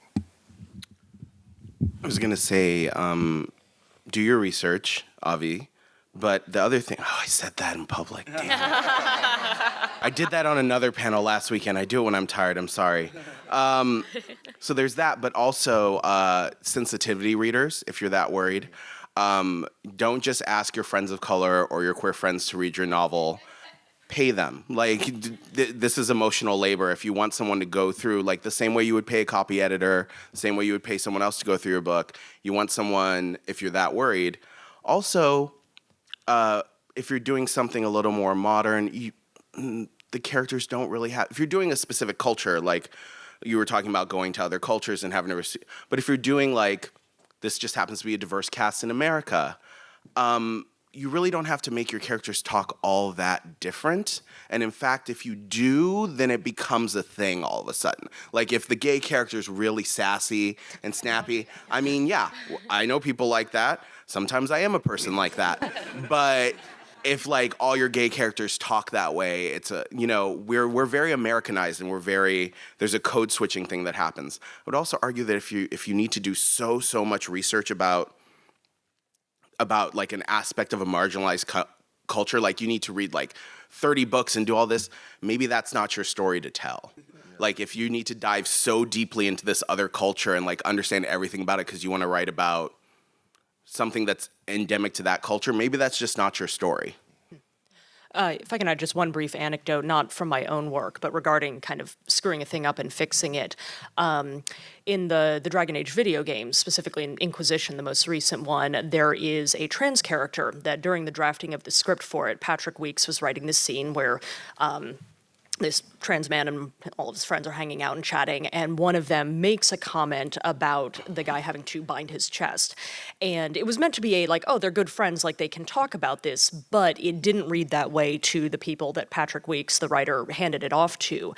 I was going to say, do your research, Avi. But the other thing, I said that in public. Damn. I did that on another panel last weekend. I do it when I'm tired. I'm sorry. So there's that, but also sensitivity readers, if you're that worried. Don't just ask your friends of color or your queer friends to read your novel. Pay them. This is emotional labor. If you want someone to go through, the same way you would pay a copy editor, the same way you would pay someone else to go through your book, you want someone, if you're that worried. Also, if you're doing something a little more modern, the characters don't really have... If you're doing a specific culture, like you were talking about going to other cultures and having to... But if you're doing, this just happens to be a diverse cast in America, you really don't have to make your characters talk all that different. And in fact, if you do, then it becomes a thing all of a sudden. If the gay character's really sassy and snappy, yeah, I know people like that. Sometimes I am a person like that. But if all your gay characters talk that way, it's we're very Americanized, and there's a code switching thing that happens. I would also argue that if you need to do so much research about an aspect of a marginalized culture, you need to read 30 books and do all this, maybe that's not your story to tell. If you need to dive so deeply into this other culture and understand everything about it because you want to write about something that's endemic to that culture, maybe that's just not your story. If I can add just one brief anecdote, not from my own work, but regarding kind of screwing a thing up and fixing it. In the Dragon Age video games, specifically in Inquisition, the most recent one, there is a trans character that during the drafting of the script for it, Patrick Weeks was writing this scene where this trans man and all of his friends are hanging out and chatting, and one of them makes a comment about the guy having to bind his chest. And it was meant to be a, like, oh, they're good friends, like they can talk about this, but it didn't read that way to the people that Patrick Weeks, the writer, handed it off to.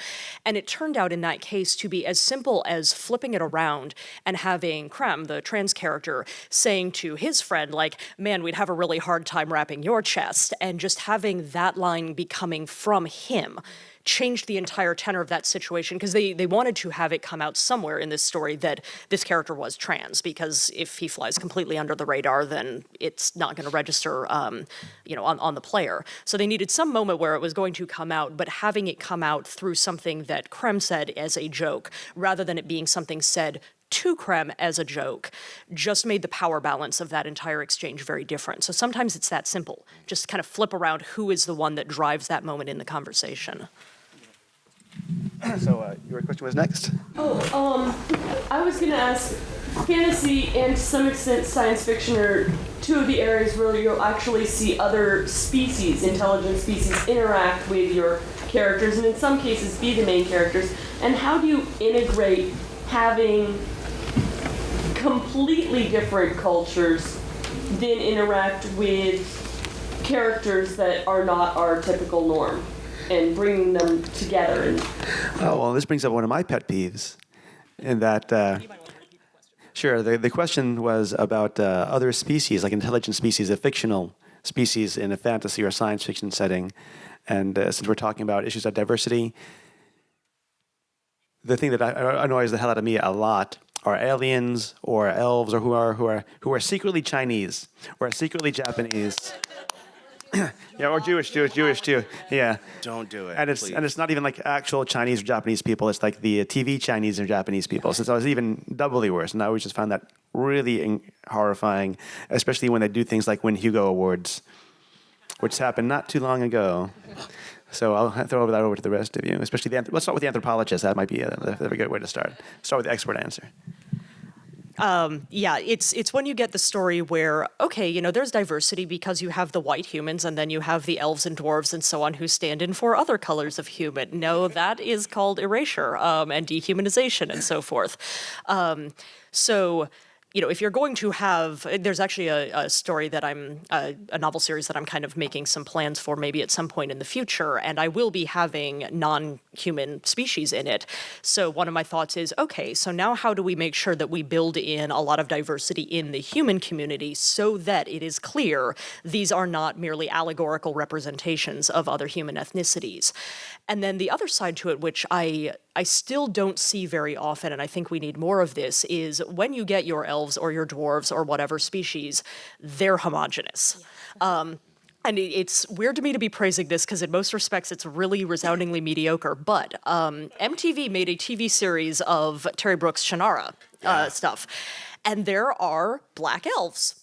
And it turned out in that case to be as simple as flipping it around and having Krem, the trans character, saying to his friend, like, man, we'd have a really hard time wrapping your chest, and just having that line be coming from him changed the entire tenor of that situation, because they wanted to have it come out somewhere in this story that this character was trans, because if he flies completely under the radar, then it's not going to register on the player. So they needed some moment where it was going to come out, but having it come out through something that Krem said as a joke, rather than it being something said to Krem as a joke, just made the power balance of that entire exchange very different. So sometimes it's that simple. Just kind of flip around who is the one that drives that moment in the conversation. So your question was next? I was going to ask, fantasy and to some extent science fiction are two of the areas where you'll actually see other species, intelligent species, interact with your characters, and in some cases be the main characters. And how do you integrate having completely different cultures then interact with characters that are not our typical norm, and bringing them together? And Oh, well, this brings up one of my pet peeves, in that, sure, the question was about other species, like intelligent species, a fictional species in a fantasy or science fiction setting. And since we're talking about issues of diversity, the thing that annoys the hell out of me a lot are aliens or elves, or who are secretly Chinese or secretly Japanese. Yeah, or Jewish too. Yeah. Don't do it. And it's not even like actual Chinese or Japanese people. It's like the TV Chinese or Japanese people. So it's even doubly worse. And I always just found that really horrifying, especially when they do things like win Hugo Awards, which happened not too long ago. So I'll throw that over to the rest of you, especially let's start with the anthropologist. That might be a very good way to start. Start with the expert answer. Yeah, it's when you get the story where, okay, there's diversity because you have the white humans and then you have the elves and dwarves and so on who stand in for other colors of human. No, that is called erasure and dehumanization and so forth. So if you're going to have, there's actually a story that a novel series that I'm kind of making some plans for maybe at some point in the future, and I will be having non-human species in it. So one of my thoughts is, okay, so now how do we make sure that we build in a lot of diversity in the human community so that it is clear these are not merely allegorical representations of other human ethnicities? And then the other side to it, which I still don't see very often, and I think we need more of this, is when you get your elves or your dwarves or whatever species, they're homogenous. And it's weird to me to be praising this because in most respects it's really resoundingly mediocre, but MTV made a TV series of Terry Brooks' Shannara stuff, and there are black elves.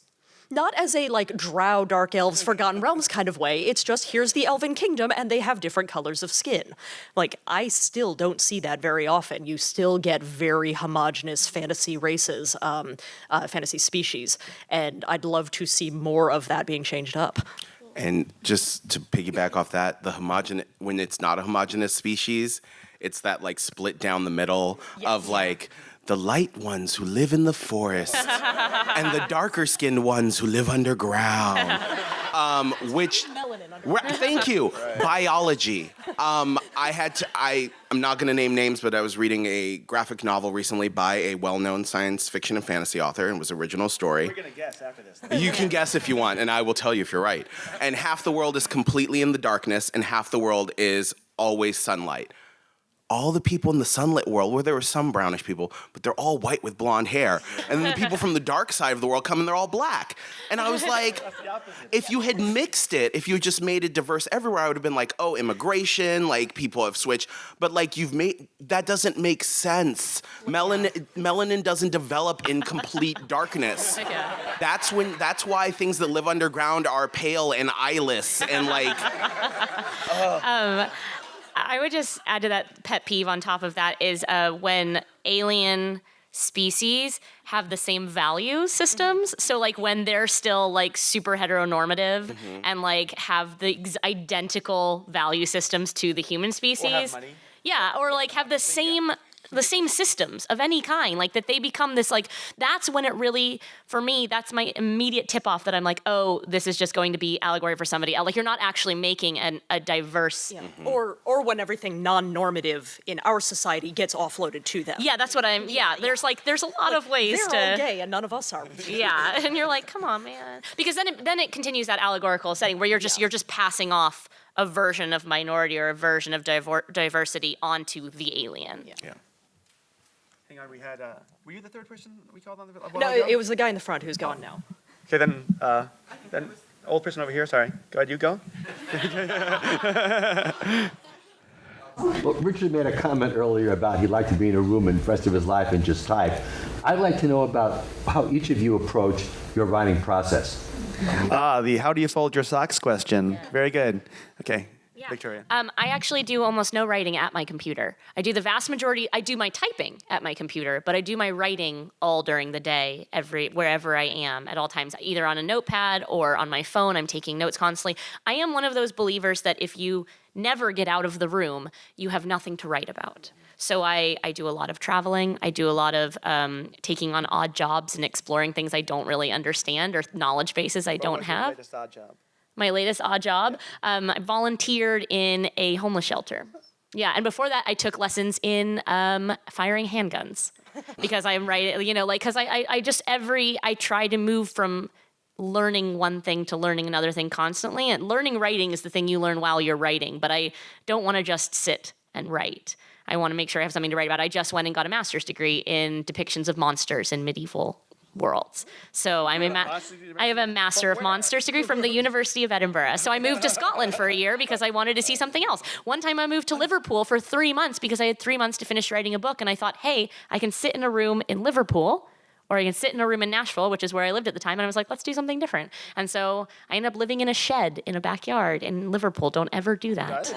Not as a, like, drow, dark elves, Forgotten Realms kind of way. It's just, here's the elven kingdom, and they have different colors of skin. Like, I still don't see that very often. You still get very homogenous fantasy races, fantasy species, and I'd love to see more of that being changed up. And just to piggyback off that, when it's not a homogenous species, it's that, like, split down the middle of, like, the light ones who live in the forest and the darker skinned ones who live underground. Thank you. Biology. I'm not going to name names, but I was reading a graphic novel recently by a well-known science fiction and fantasy author, and it was an original story. We're going to guess after this. You can guess if you want, and I will tell you if you're right. And half the world is completely in the darkness, and half the world is always sunlight. All the people in the sunlit world, where there were some brownish people, but they're all white with blonde hair. And then the people from the dark side of the world come and they're all black. And I was like, if you had mixed it, if you just made it diverse everywhere, I would have been like, oh, immigration, like people have switched. But like that doesn't make sense. Melanin doesn't develop in complete darkness. That's why things that live underground are pale and eyeless and like. I would just add to that pet peeve on top of that is when alien species have the same value systems. So like when they're still like super heteronormative and like have the identical value systems to the human species. Or have money. Yeah, or like have the same systems of any kind, like that they become this, like, that's when it really, for me, that's my immediate tip off that I'm like, oh, this is just going to be allegory for somebody else. Like, you're not actually making a diverse. Yeah. Or when everything non-normative in our society gets offloaded to them. Yeah, that's what there's a lot of ways They're all to. gay and none of us are. Yeah, and you're like, come on, man. Because then it continues that allegorical setting where you're just passing off a version of minority or a version of diversity onto the alien. Yeah. Hang on, we had. Were you the third person we called on the? No, it was the guy in the front who's going now. Okay, then old person over here. Sorry, go ahead. You go. Well, Richard made a comment earlier about he'd like to be in a room and the rest of his life and just type. I'd like to know about how each of you approach your writing process. The how do you fold your socks question. Very good. Okay. Yeah. Victoria. I actually do almost no writing at my computer. I do the vast majority, I do my typing at my computer, but I do my writing all during the day, wherever I am at all times, either on a notepad or on my phone. I'm taking notes constantly. I am one of those believers that if you never get out of the room, you have nothing to write about. So I do a lot of traveling. I do a lot of taking on odd jobs and exploring things I don't really understand or knowledge bases I don't have. Latest odd job. My latest odd job, I volunteered in a homeless shelter. Yeah, and before that, I took lessons in firing handguns because I'm right, because I try to move from learning one thing to learning another thing constantly. And learning writing is the thing you learn while you're writing, but I don't want to just sit and write. I want to make sure I have something to write about. I just went and got a master's degree in depictions of monsters in medieval worlds. So I have a Master of Monsters degree from the University of Edinburgh. So I moved to Scotland for a year because I wanted to see something else. One time I moved to Liverpool for 3 months because I had 3 months to finish writing a book, and I thought, hey, I can sit in a room in Liverpool, or I can sit in a room in Nashville, which is where I lived at the time, and I was like, let's do something different. And so I ended up living in a shed in a backyard in Liverpool. Don't ever do that.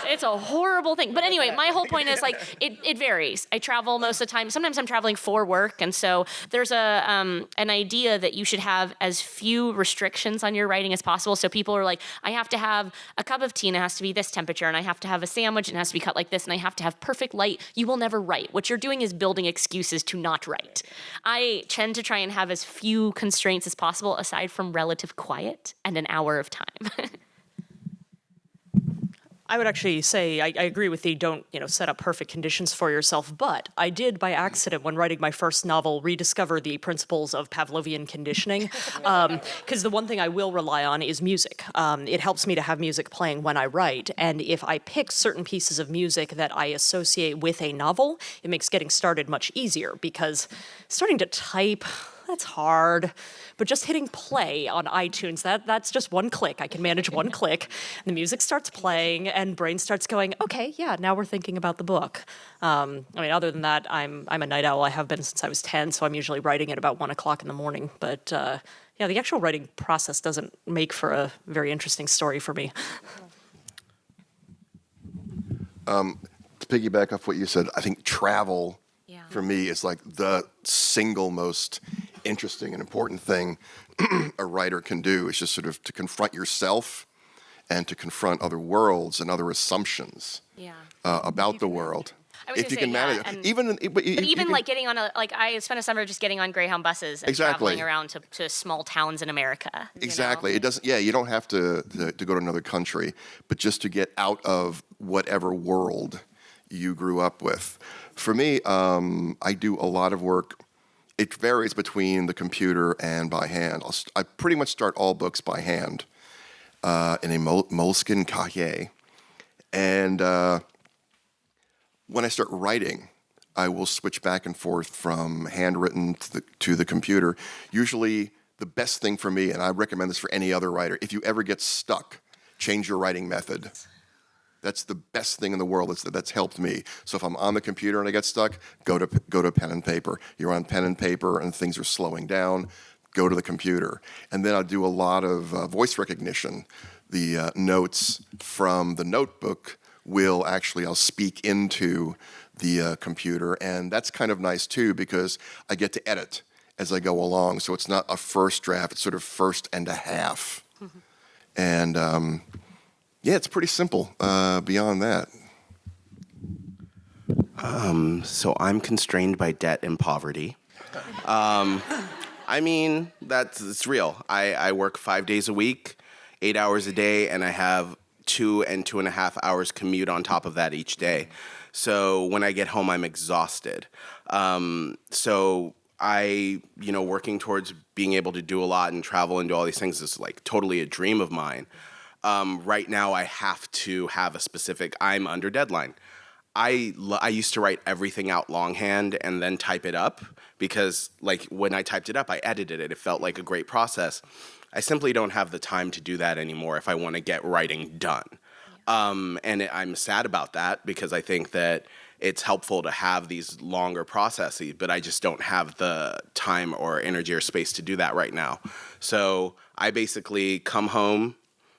It's a horrible thing. But anyway, my whole point is, like, it varies. I travel most of the time. Sometimes I'm traveling for work, and so there's an idea that you should have as few restrictions on your writing as possible. So people are like, I have to have a cup of tea, and it has to be this temperature, and I have to have a sandwich, and it has to be cut like this, and I have to have perfect light. You will never write. What you're doing is building excuses to not write. I tend to try and have as few constraints as possible aside from relative quiet and an hour of time. I would actually say I agree with the don't set up perfect conditions for yourself, but I did by accident when writing my first novel rediscover the principles of Pavlovian conditioning, because the one thing I will rely on is music. It helps me to have music playing when I write, and if I pick certain pieces of music that I associate with a novel, it makes getting started much easier, because starting to type, that's hard. But just hitting play on iTunes, that's just one click. I can manage one click. The music starts playing and brain starts going, okay, yeah, now we're thinking about the book. Other than that, I'm a night owl. I have been since I was 10, so I'm usually writing at about 1 o'clock in the morning. But the actual writing process doesn't make for a very interesting story for me. To piggyback off what you said, I think travel for me is like the single most interesting and important thing a writer can do. Is just sort of to confront yourself and to confront other worlds and other assumptions about the world. If you can manage it. Even like getting on I spent a summer just getting on Greyhound buses and traveling around to small towns in America. Exactly. It doesn't. Yeah, you don't have to go to another country, but just to get out of whatever world you grew up with. For me, I do a lot of work. It varies between the computer and by hand. I pretty much start all books by hand in a moleskin cahier. And when I start writing, I will switch back and forth from handwritten to the computer. Usually the best thing for me, and I recommend this for any other writer, if you ever get stuck, change your writing method. That's the best thing in the world that's helped me. So if I'm on the computer and I get stuck, go to pen and paper. You're on pen and paper and things are slowing down, go to the computer. And then I'll do a lot of voice recognition. The notes from the notebook I'll speak into the computer, and that's kind of nice too because I get to edit as I go along. So it's not a first draft; it's sort of first and a half. And yeah, it's pretty simple. Beyond that, So I'm constrained by debt and poverty. I mean, it's real. I work 5 days a week, 8 hours a day, and I have 2 and 2.5 hours commute on top of that each day. So when I get home, I'm exhausted. So working towards being able to do a lot and travel and do all these things is like totally a dream of mine. Right now, I have to have a specific, I'm under deadline. I used to write everything out longhand and then type it up because, like, when I typed it up, I edited it. It felt like a great process. I simply don't have the time to do that anymore if I want to get writing done. I'm sad about that because I think that it's helpful to have these longer processes, but I just don't have the time or energy or space to do that right now. So I basically come home,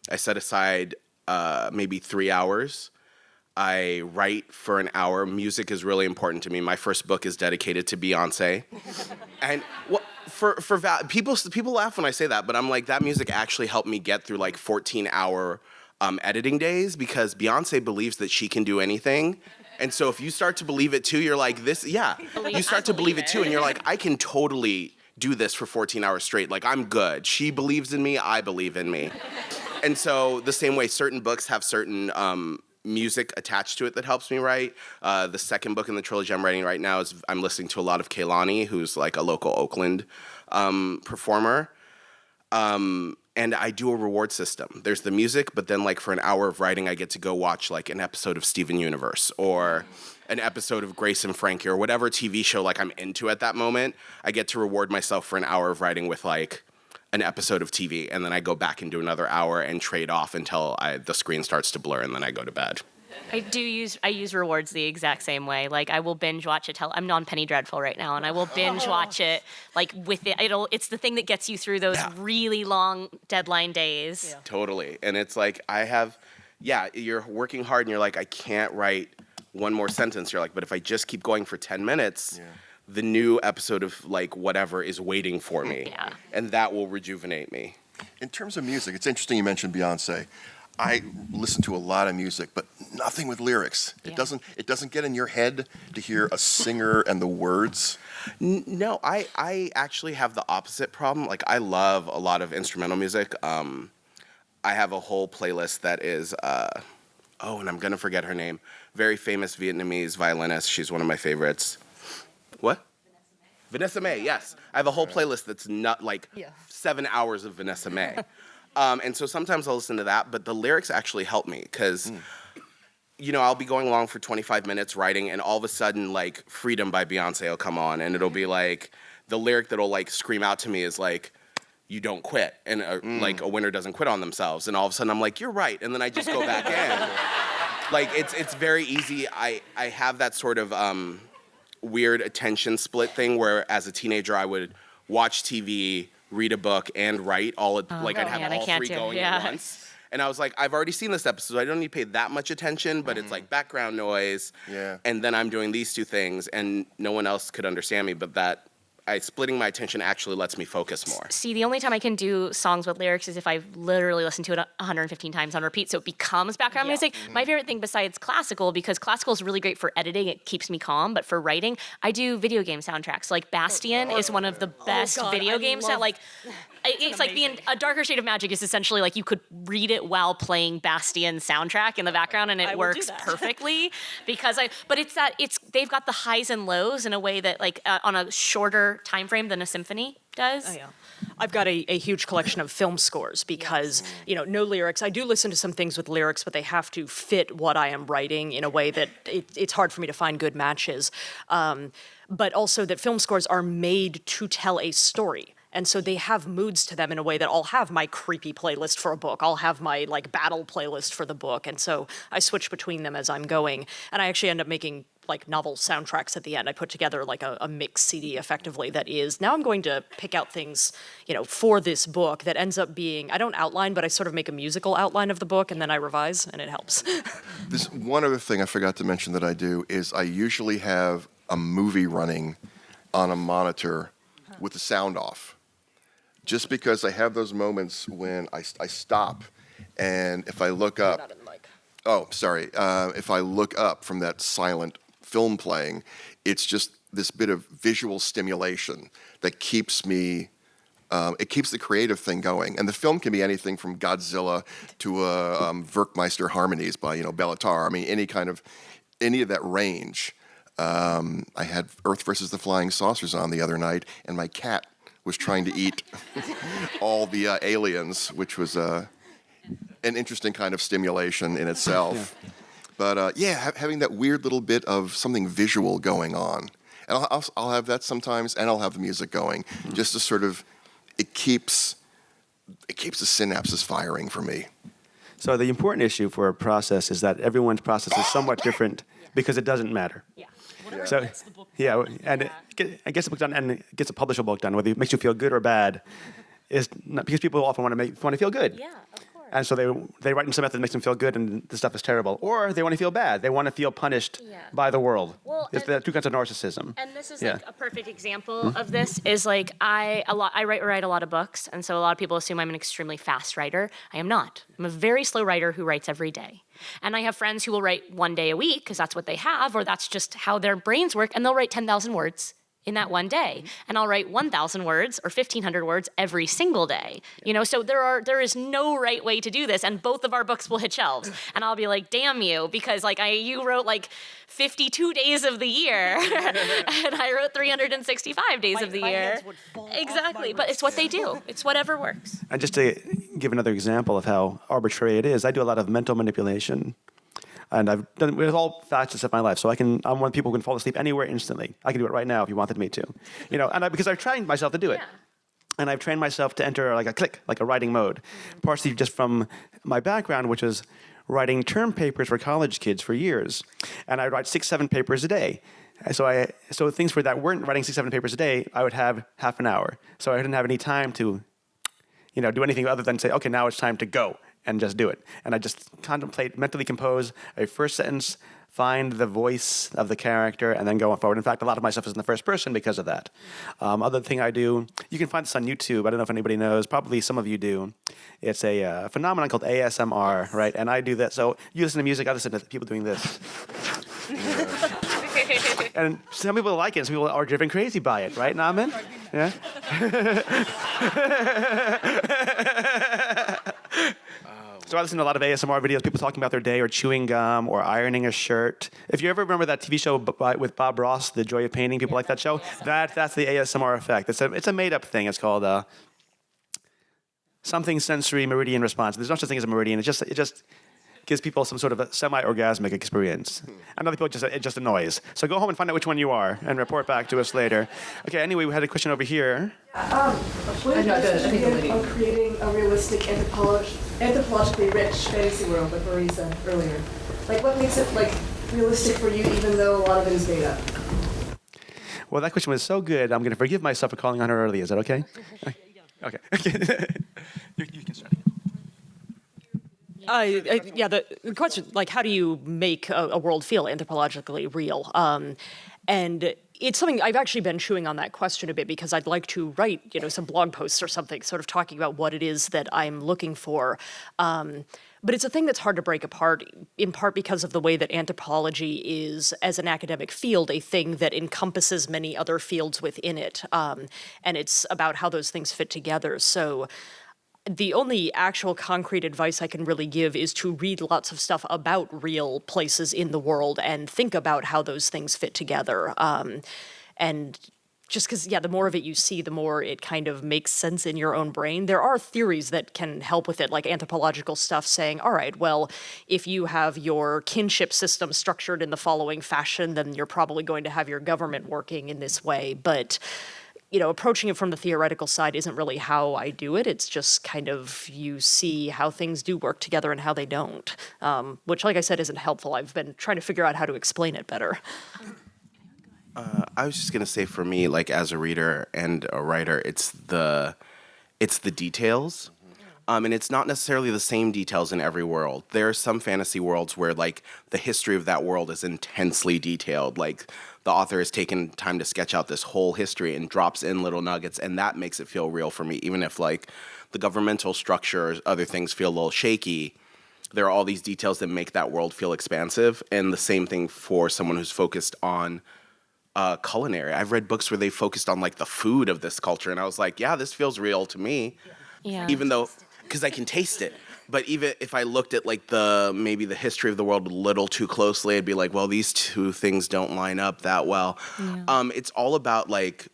I set aside maybe 3 hours. I write for an hour. Music is really important to me. My first book is dedicated to Beyonce. And people laugh when I say that, but I'm like, that music actually helped me get through like 14-hour editing days because Beyonce believes that she can do anything. And so if you start to believe it too, you're like, you start to believe it too, and you're like, I can totally do this for 14 hours straight. Like, I'm good. She believes in me, I believe in me. And so the same way certain books have certain music attached to it that helps me write. The second book in the trilogy I'm writing right now is I'm listening to a lot of Kehlani, who's like a local Oakland performer. And I do a reward system. There's the music, but then like for an hour of writing, I get to go watch like an episode of Steven Universe or an episode of Grace and Frankie or whatever TV show like I'm into at that moment. I get to reward myself for an hour of writing with like an episode of TV, and then I go back and do another hour and trade off until the screen starts to blur, and then I go to bed. I use rewards the exact same way. Like I will binge watch it. I'm non Penny Dreadful right now, and I will binge watch it. Like with it, it's the thing that gets you through those really long deadline days. Yeah. Totally, and it's like you're working hard, and you're like, I can't write one more sentence. You're like, but if I just keep going for 10 minutes. Yeah. The new episode of like whatever is waiting for me, and that will rejuvenate me. In terms of music, it's interesting you mentioned Beyonce. I listen to a lot of music, but nothing with lyrics. Yeah. It doesn't get in your head to hear a singer and the words. No, I actually have the opposite problem. Like I love a lot of instrumental music. I have a whole playlist that is and I'm gonna forget her name. Very famous Vietnamese violinist. She's one of my favorites. What? Vanessa Mae, yes. I have a whole playlist that's not like 7 hours of Vanessa Mae. And so sometimes I'll listen to that, but the lyrics actually help me because, I'll be going along for 25 minutes writing, and all of a sudden, like, Freedom by Beyonce will come on, and it'll be like, the lyric that'll, like, scream out to me is like, you don't quit, and like, a winner doesn't quit on themselves. And all of a sudden I'm like, you're right, and then I just go back in. Like, it's very easy. I have that sort of weird attention split thing where as a teenager I would watch TV, read a book, and write all I'd have all three going at once. And I was like, I've already seen this episode. I don't need to pay that much attention, but it's like background noise. Yeah. And then I'm doing these two things, and no one else could understand me, but splitting my attention actually lets me focus more. See, the only time I can do songs with lyrics is if I've literally listened to it 115 times on repeat, so it becomes background music. My favorite thing besides classical, because classical is really great for editing, it keeps me calm, but for writing, I do video game soundtracks. Like Bastion is one of the best video games that it's like A Darker Shade of Magic is essentially like you could read it while playing Bastion's soundtrack in the background, and it works perfectly they've got the highs and lows in a way that on a shorter time frame than a symphony does. Oh, yeah. I've got a huge collection of film scores because, no lyrics. I do listen to some things with lyrics, but they have to fit what I am writing in a way that it's hard for me to find good matches. But also that film scores are made to tell a story. And so they have moods to them in a way that I'll have my creepy playlist for a book. I'll have my battle playlist for the book. And so I switch between them as I'm going. And I actually end up making like novel soundtracks at the end. I put together like a mix CD effectively that is, now I'm going to pick out things, for this book that ends up being, I don't outline, but I sort of make a musical outline of the book and then I revise and it helps. This one other thing I forgot to mention that I do is I usually have a movie running on a monitor with the sound off. Just because I have those moments when I stop, and if I look up, Not in the mic. if I look up from that silent film playing, it's just this bit of visual stimulation that keeps me, it keeps the creative thing going. And the film can be anything from Godzilla to Werkmeister Harmonies by, Bellatar. I mean, any of that range. I had Earth versus the Flying Saucers on the other night, and my cat was trying to eat all the aliens, which was an interesting kind of stimulation in itself. Yeah. But having that weird little bit of something visual going on. And I'll have that sometimes, and I'll have the music going, just to sort of, it keeps the synapses firing for me. So the important issue for a process is that everyone's process is somewhat different because it doesn't matter. Yeah. So, and it gets a book done and it gets a publishable book done, whether it makes you feel good or bad, is not, because people often want to feel good. Yeah, of course. And so they write in some method that makes them feel good and the stuff is terrible. Or they want to feel bad. They want to feel punished by the world. Well, It's the two kinds of narcissism. And this is like a perfect example of this is like I write a lot of books, and so a lot of people assume I'm an extremely fast writer. I am not. I'm a very slow writer who writes every day. And I have friends who will write 1 day a week because that's what they have, or that's just how their brains work, and they'll write 10,000 words in that one day. And I'll write 1,000 words or 1,500 words every single day. So there is no right way to do this, and both of our books will hit shelves. And I'll be like, damn you, because you wrote 52 days of the year, and I wrote 365 days of the year. Exactly, but it's what they do. It's whatever works. And just to give another example of how arbitrary it is, I do a lot of mental manipulation. And I've done it with all facets of my life. So I'm one of the people who can fall asleep anywhere instantly. I can do it right now if you wanted me to. Because I've trained myself to do it. And I've trained myself to enter like a writing mode. Partially just from my background, which is writing term papers for college kids for years. And I'd write 6-7 papers a day. So things that weren't writing 6-7 papers a day, I would have half an hour. So I didn't have any time to, do anything other than say, okay, now it's time to go. And just do it. And I just contemplate, mentally compose a first sentence, find the voice of the character, and then go on forward. In fact, a lot of my stuff is in the first person because of that. Other thing I do, you can find this on YouTube. I don't know if anybody knows. Probably some of you do. It's a phenomenon called ASMR, right? And I do that. So you listen to music, I listen to people doing this. And some people like it, some people are driven crazy by it, right, Naaman? Yeah? So I listen to a lot of ASMR videos, people talking about their day or chewing gum or ironing a shirt. If you ever remember that TV show with Bob Ross, The Joy of Painting, people like that show? That's the ASMR effect. It's a made-up thing. It's called something sensory meridian response. There's no such thing as a meridian. It just gives people some sort of a semi-orgasmic experience. And other people, it's just a noise. So go home and find out which one you are and report back to us later. Okay, anyway, we had a question over here. What advice would you give on creating a realistic, anthropologically rich fantasy world, like Marie said earlier? What makes it, realistic for you, even though a lot of it is made up? Well, that question was so good, I'm going to forgive myself for calling on her early. Is that okay? Okay. You can start again. The question, how do you make a world feel anthropologically real? And it's something I've actually been chewing on that question a bit because I'd like to write, some blog posts or something, sort of talking about what it is that I'm looking for. But it's a thing that's hard to break apart, in part because of the way that anthropology is, as an academic field, a thing that encompasses many other fields within it. And it's about how those things fit together. So the only actual concrete advice I can really give is to read lots of stuff about real places in the world and think about how those things fit together. And just because, the more of it you see, the more it kind of makes sense in your own brain. There are theories that can help with it, like anthropological stuff saying, all right, well, if you have your kinship system structured in the following fashion, then you're probably going to have your government working in this way. But approaching it from the theoretical side isn't really how I do it. It's just kind of you see how things do work together and how they don't, which, like I said, isn't helpful. I've been trying to figure out how to explain it better. I was just gonna say, for me, like as a reader and a writer, it's the details. And it's not necessarily the same details in every world. There are some fantasy worlds where like the history of that world is intensely detailed. Like the author has taken time to sketch out this whole history and drops in little nuggets, and that makes it feel real for me. Even if like the governmental structure or other things feel a little shaky, there are all these details that make that world feel expansive. And the same thing for someone who's focused on culinary. I've read books where they focused on like the food of this culture, and I was like, yeah, this feels real to me. Yeah. Even though, because I can taste it. But even if I looked at like maybe the history of the world a little too closely, I'd be like, well, these two things don't line up that well. Yeah. It's all about like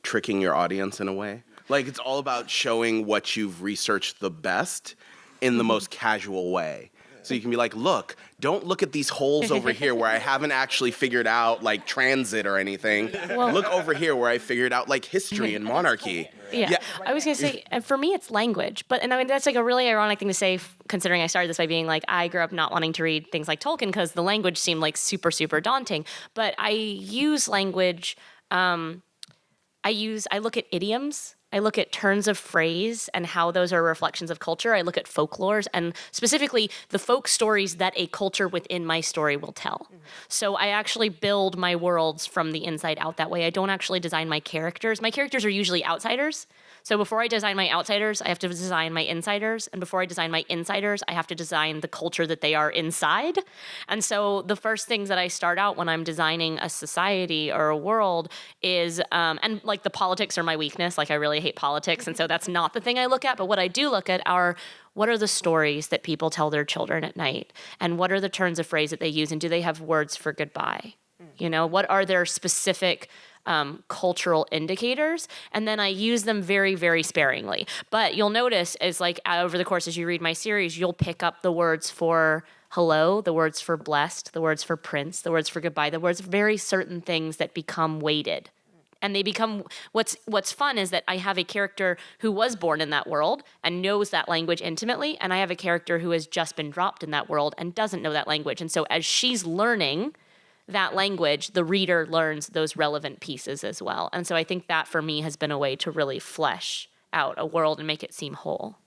tricking your audience in a way. Like it's all about showing what you've researched the best in the most casual way. So you can be like, look, don't look at these holes over here where I haven't actually figured out like transit or anything. Well, look over here where I figured out like history and monarchy. Yeah. I was going to say, for me, it's language. And I mean, that's like a really ironic thing to say, considering I started this by being like, I grew up not wanting to read things like Tolkien because the language seemed like super, super daunting. But I use language, I look at idioms. I look at turns of phrase and how those are reflections of culture. I look at folklores and specifically the folk stories that a culture within my story will tell. So I actually build my worlds from the inside out that way. I don't actually design my characters. My characters are usually outsiders. So before I design my outsiders, I have to design my insiders. And before I design my insiders, I have to design the culture that they are inside. And so the first things that I start out when I'm designing a society or a world is, and like the politics are my weakness. Like I really hate politics. And so that's not the thing I look at. But what I do look at are, what are the stories that people tell their children at night? And what are the turns of phrase that they use? And do they have words for goodbye? What are their specific cultural indicators? And then I use them very, very sparingly. But you'll notice as like over the course as you read my series, you'll pick up the words for hello, the words for blessed, the words for prince, the words for goodbye, the words very certain things that become weighted. And they become, what's fun is that I have a character who was born in that world and knows that language intimately, and I have a character who has just been dropped in that world and doesn't know that language. And so as she's learning that language, the reader learns those relevant pieces as well. And so I think that for me has been a way to really flesh out a world and make it seem whole.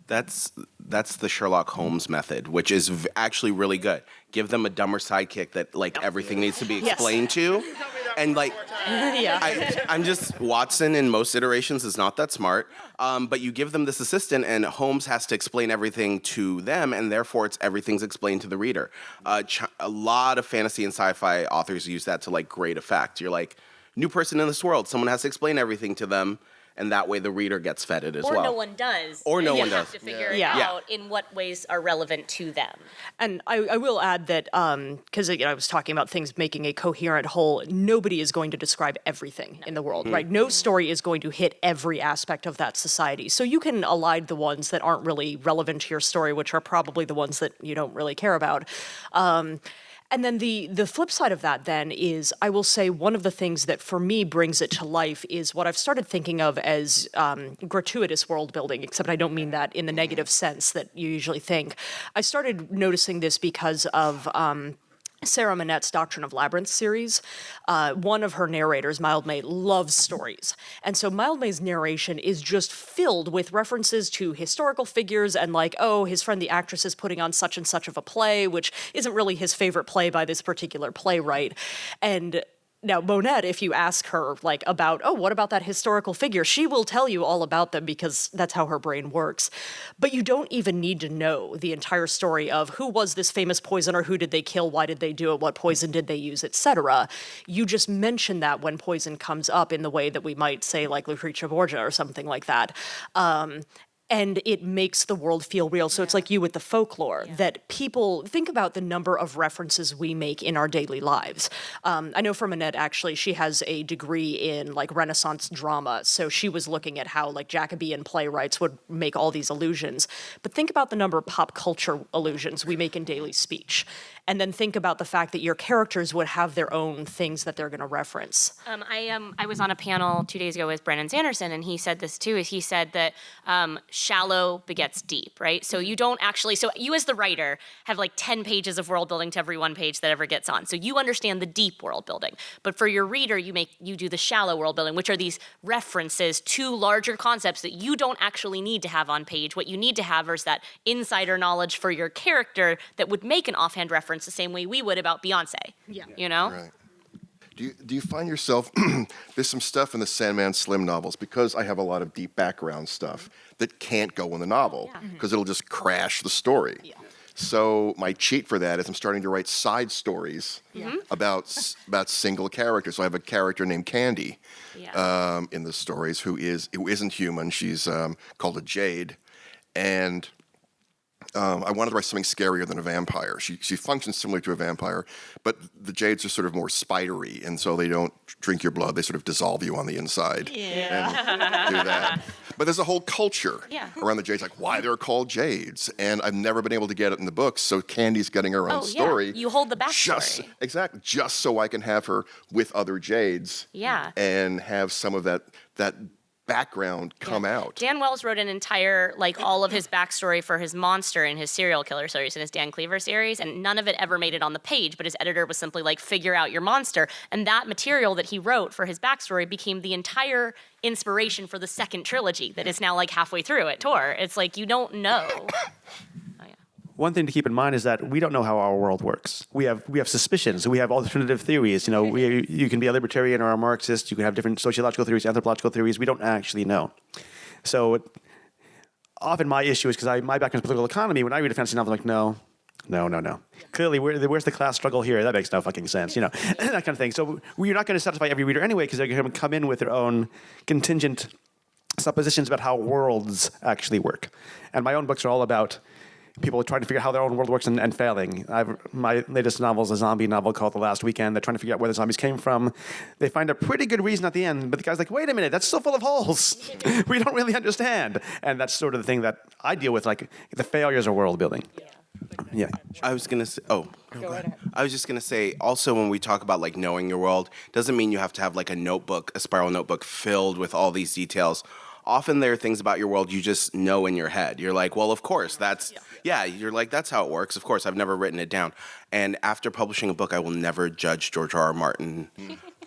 That's the Sherlock Holmes method, which is actually really good. Give them a dumber sidekick that like everything needs to be explained to. And like, I'm just, Watson in most iterations is not that smart, but you give them this assistant and Holmes has to explain everything to them, and therefore everything's explained to the reader. A lot of fantasy and sci-fi authors use that to like great effect. You're like, new person in this world, someone has to explain everything to them, and that way the reader gets fed it as well. Or no one does. Or no one does. You have to figure it out in what ways are relevant to them. And I will add that, because I was talking about things making a coherent whole, nobody is going to describe everything in the world, right? No story is going to hit every aspect of that society. So you can elide the ones that aren't really relevant to your story, which are probably the ones that you don't really care about. And then the flip side of that then is, I will say one of the things that for me brings it to life is what I've started thinking of as gratuitous world building, except I don't mean that in the negative sense that you usually think. I started noticing this because of Sarah Manette's Doctrine of Labyrinth series. One of her narrators, Mildmay, loves stories. And so Mildmay's narration is just filled with references to historical figures and like, oh, his friend the actress is putting on such and such of a play, which isn't really his favorite play by this particular playwright. And now, Monette, if you ask her, like, about, oh, what about that historical figure? She will tell you all about them because that's how her brain works. But you don't even need to know the entire story of who was this famous poisoner, who did they kill, why did they do it, what poison did they use, etc. You just mention that when poison comes up in the way that we might say, like, Lucrezia Borgia or something like that. and it makes the world feel real. So it's like you with the folklore, that people think about the number of references we make in our daily lives. I know from Annette, actually, she has a degree in like Renaissance drama, so she was looking at how like Jacobean playwrights would make all these allusions. But think about the number of pop culture allusions we make in daily speech. And then think about the fact that your characters would have their own things that they're going to reference. I was on a panel 2 days ago with Brennan Sanderson, and he said this too. Is he said that shallow begets deep, right? So you don't actually. So you as the writer have like 10 pages of world building to every one page that ever gets on. So you understand the deep world building. But for your reader, you do the shallow world building, which are these references to larger concepts that you don't actually need to have on page. What you need to have is that insider knowledge for your character that would make an offhand reference the same way we would about Beyonce. Yeah. You know? Right. Do you find yourself, there's some stuff in the Sandman Slim novels, because I have a lot of deep background stuff that can't go in the novel, because it'll just crash the story. Yeah. So my cheat for that is I'm starting to write side stories about single characters. So I have a character named Candy in the stories who isn't human. She's called a Jade, and I wanted to write something scarier than a vampire. She functions similar to a vampire, but the Jades are sort of more spidery, and so they don't drink your blood. They sort of dissolve you on the inside and do that. But there's a whole culture around the Jades, like why they're called Jades, and I've never been able to get it in the books, so Candy's getting her own story. You hold the backstory. Just so I can have her with other Jades and have some of that background come out. Dan Wells wrote an entire, like, all of his backstory for his monster in his serial killer series, in his Dan Cleaver series, and none of it ever made it on the page, but his editor was simply like, figure out your monster. And that material that he wrote for his backstory became the entire inspiration for the second trilogy that is now like halfway through at Tor. It's like, you don't know. One thing to keep in mind is that we don't know how our world works. We have suspicions. We have alternative theories. You know, you can be a libertarian or a Marxist. You can have different sociological theories, anthropological theories. We don't actually know. So often my issue is because my background is political economy. When I read a fantasy novel, I'm like, no. Clearly, where's the class struggle here? That makes no fucking sense. You know, that kind of thing. So you're not going to satisfy every reader anyway, because they're going to come in with their own contingent suppositions about how worlds actually work. And my own books are all about people trying to figure out how their own world works and failing. My latest novel is a zombie novel called The Last Weekend. They're trying to figure out where the zombies came from. They find a pretty good reason at the end, but the guy's like, wait a minute, that's still full of holes. We don't really understand. And that's sort of the thing that I deal with, like the failures of world building. Yeah. I was gonna say. Oh, go ahead. I was just gonna say. Also, when we talk about like knowing your world, doesn't mean you have to have like a spiral notebook filled with all these details. Often there are things about your world you just know in your head. You're like, well, of course, that's you're like, that's how it works. Of course, I've never written it down. And after publishing a book, I will never judge George R.R. Martin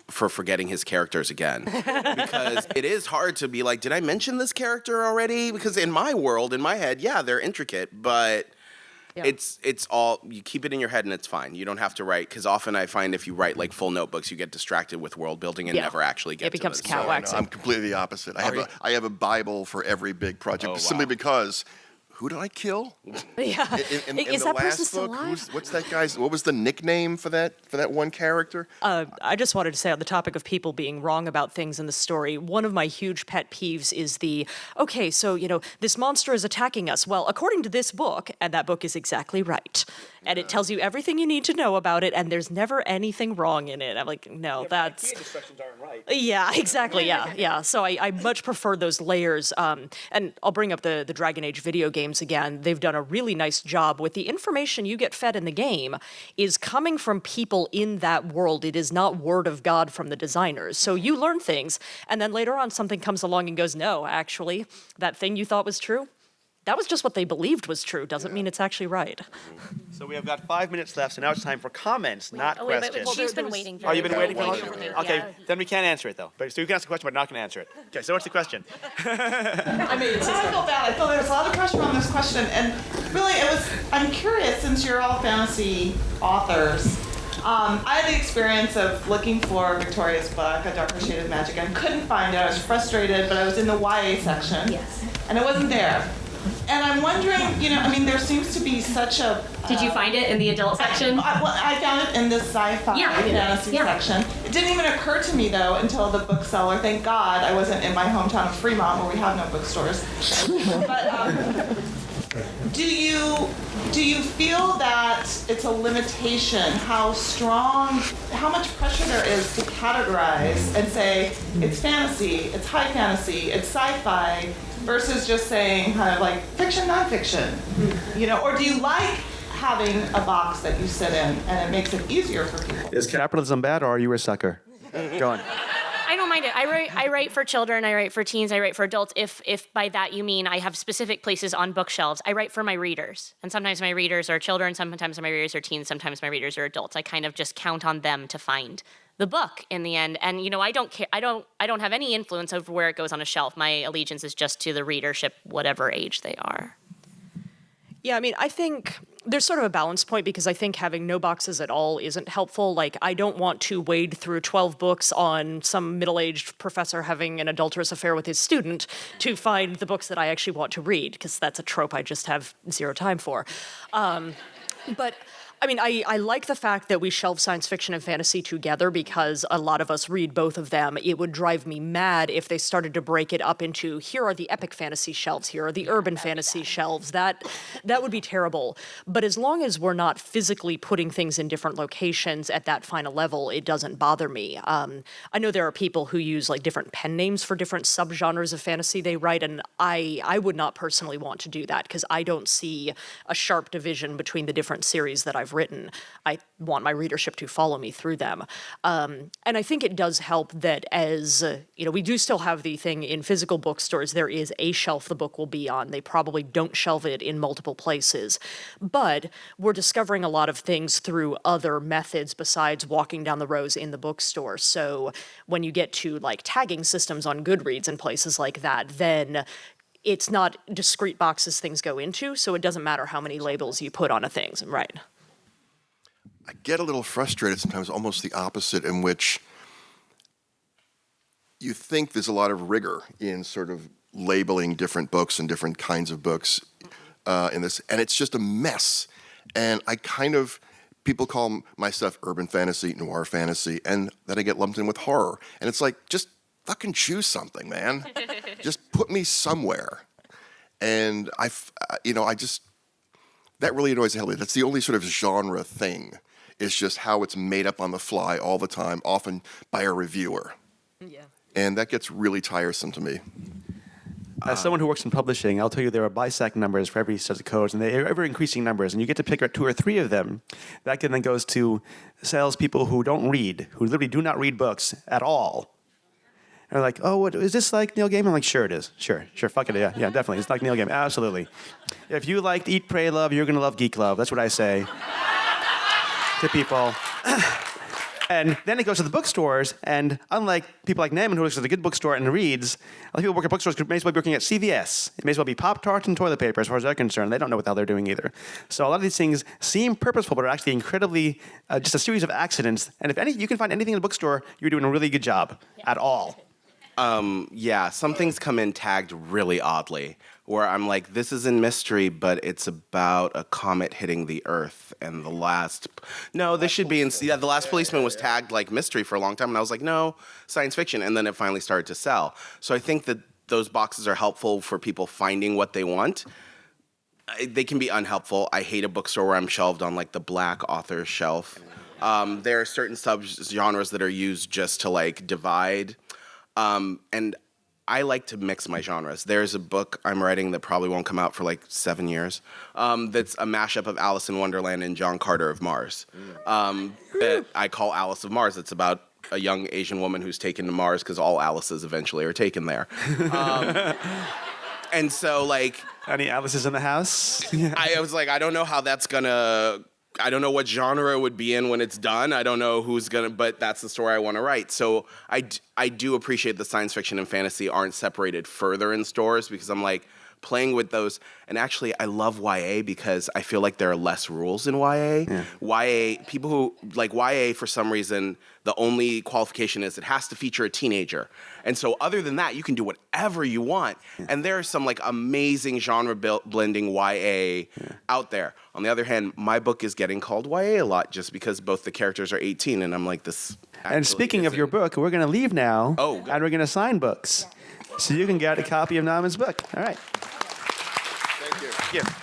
for forgetting his characters again. Because it is hard to be like, did I mention this character already? Because in my world, in my head, they're intricate, but it's all, you keep it in your head and it's fine. You don't have to write, because often I find if you write like full notebooks, you get distracted with world building and never actually get to it. It becomes cat waxing. I'm completely the opposite. I have a Bible for every big project, simply because who did I kill? Yeah. In is the that person last still book, alive? what's that guy's? What was the nickname for that one character? I just wanted to say on the topic of people being wrong about things in the story, one of my huge pet peeves is this monster is attacking us. Well, according to this book, and that book is exactly right. And it tells you everything you need to know about it, and there's never anything wrong in it. I'm like, no, that's... The instructions aren't right. Yeah, exactly, yeah. So I much prefer those layers. And I'll bring up the Dragon Age video games again. They've done a really nice job with the information you get fed in the game is coming from people in that world. It is not word of God from the designers. So you learn things, and then later on something comes along and goes, no, actually, that thing you thought was true, that was just what they believed was true. Doesn't mean it's actually right. So we have got 5 minutes left, so now it's time for comments, not questions. She's been waiting for Oh, you've been waiting for waiting long? for me. Okay, Yeah. then we can't answer it, though. So you can ask a question, but not going to answer it. Okay, so what's the question? I feel bad. I feel there's a lot of pressure on this question, and really, I'm curious, since you're all fantasy authors. I had the experience of looking for Victoria's book, A Darker Shade of Magic, and couldn't find it. I was frustrated, but I was in the YA section, and it wasn't there. And I'm wondering, I mean, there seems to be such a... Did you find it in the adult section? I found it in the sci-fi fantasy section. It didn't even occur to me, though, until the bookseller. Thank God I wasn't in my hometown of Fremont, where we have no bookstores. But do you feel that it's a limitation how much pressure there is to categorize and say it's fantasy, it's high fantasy, it's sci-fi, versus just saying kind of like fiction, nonfiction, or do you like having a box that you sit in and it makes it easier for people? Is capitalism bad, or are you a sucker? Go on. I don't mind it. I write for children, I write for teens, I write for adults. If by that you mean I have specific places on bookshelves, I write for my readers. And sometimes my readers are children, sometimes my readers are teens, sometimes my readers are adults. I kind of just count on them to find the book in the end. And I don't care. I don't have any influence over where it goes on a shelf. My allegiance is just to the readership, whatever age they are. Yeah, I mean, I think there's sort of a balance point, because I think having no boxes at all isn't helpful. Like, I don't want to wade through 12 books on some middle-aged professor having an adulterous affair with his student to find the books that I actually want to read, because that's a trope I just have zero time for. But I mean, I like the fact that we shelve science fiction and fantasy together, because a lot of us read both of them. It would drive me mad if they started to break it up into, here are the epic fantasy shelves, here are the urban fantasy shelves. That would be terrible. But as long as we're not physically putting things in different locations at that final level, it doesn't bother me. I know there are people who use like different pen names for different subgenres of fantasy they write, and I would not personally want to do that, because I don't see a sharp division between the different series that I've written. I want my readership to follow me through them. And I think it does help that as, we do still have the thing in physical bookstores, there is a shelf the book will be on. They probably don't shelve it in multiple places. But we're discovering a lot of things through other methods besides walking down the rows in the bookstore. So when you get to like tagging systems on Goodreads and places like that, then it's not discrete boxes things go into, so it doesn't matter how many labels you put on a thing, right? I get a little frustrated sometimes, almost the opposite, in which you think there's a lot of rigor in sort of labeling different books and different kinds of books in this, and it's just a mess. And people call my stuff urban fantasy, noir fantasy, and then I get lumped in with horror. And it's like, just fucking choose something, man. Just put me somewhere. And that really annoys the hell out of me. That's the only sort of genre thing. It's just how it's made up on the fly all the time, often by a reviewer. Yeah. And that gets really tiresome to me. As someone who works in publishing, I'll tell you there are bisect numbers for every set of codes, and they're ever-increasing numbers, and you get to pick out 2 or 3 of them. That then goes to salespeople who don't read, who literally do not read books at all. And they're like, oh, what, is this like Neil Gaiman? I'm like, sure it is. Sure, fuck it, yeah, definitely. It's like Neil Gaiman, absolutely. If you liked Eat, Pray, Love, you're going to love Geek Love. That's what I say to people. And then it goes to the bookstores, and unlike people like Naaman, who looks at a good bookstore and reads, a lot of people work at bookstores may as well be working at CVS. It may as well be Pop-Tarts and toilet paper, as far as they're concerned. They don't know what the hell they're doing either. So a lot of these things seem purposeful, but are actually incredibly just a series of accidents. And if you can find anything in the bookstore, you're doing a really good job at all. Yeah, some things come in tagged really oddly, where I'm like, this is in mystery, but it's about a comet hitting the Earth, and the last policeman was tagged like mystery for a long time, and I was like, no, science fiction, and then it finally started to sell. So I think that those boxes are helpful for people finding what they want. They can be unhelpful. I hate a bookstore where I'm shelved on like the black author shelf. There are certain subgenres that are used just to like divide. And I like to mix my genres. There's a book I'm writing that probably won't come out for like 7 years. That's a mashup of Alice in Wonderland and John Carter of Mars. That I call Alice of Mars. It's about a young Asian woman who's taken to Mars because all Alices eventually are taken there. And so like... Any Alices in the house? I was like, I don't know how that's gonna... I don't know what genre it would be in when it's done. I don't know who's gonna, but that's the story I want to write. So I do appreciate that science fiction and fantasy aren't separated further in stores, because I'm like, playing with those. And actually, I love YA because I feel like there are less rules in YA. YA, people who like YA for some reason, the only qualification is it has to feature a teenager. And so other than that, you can do whatever you want. And there are some like amazing genre blending YA out there. On the other hand, my book is getting called YA a lot just because both the characters are 18 and I'm like this. And speaking of your book, we're going to leave now. Oh, good. And we're going to sign books. So you can get a copy of Naaman's book. All right. Thank you. Thank you.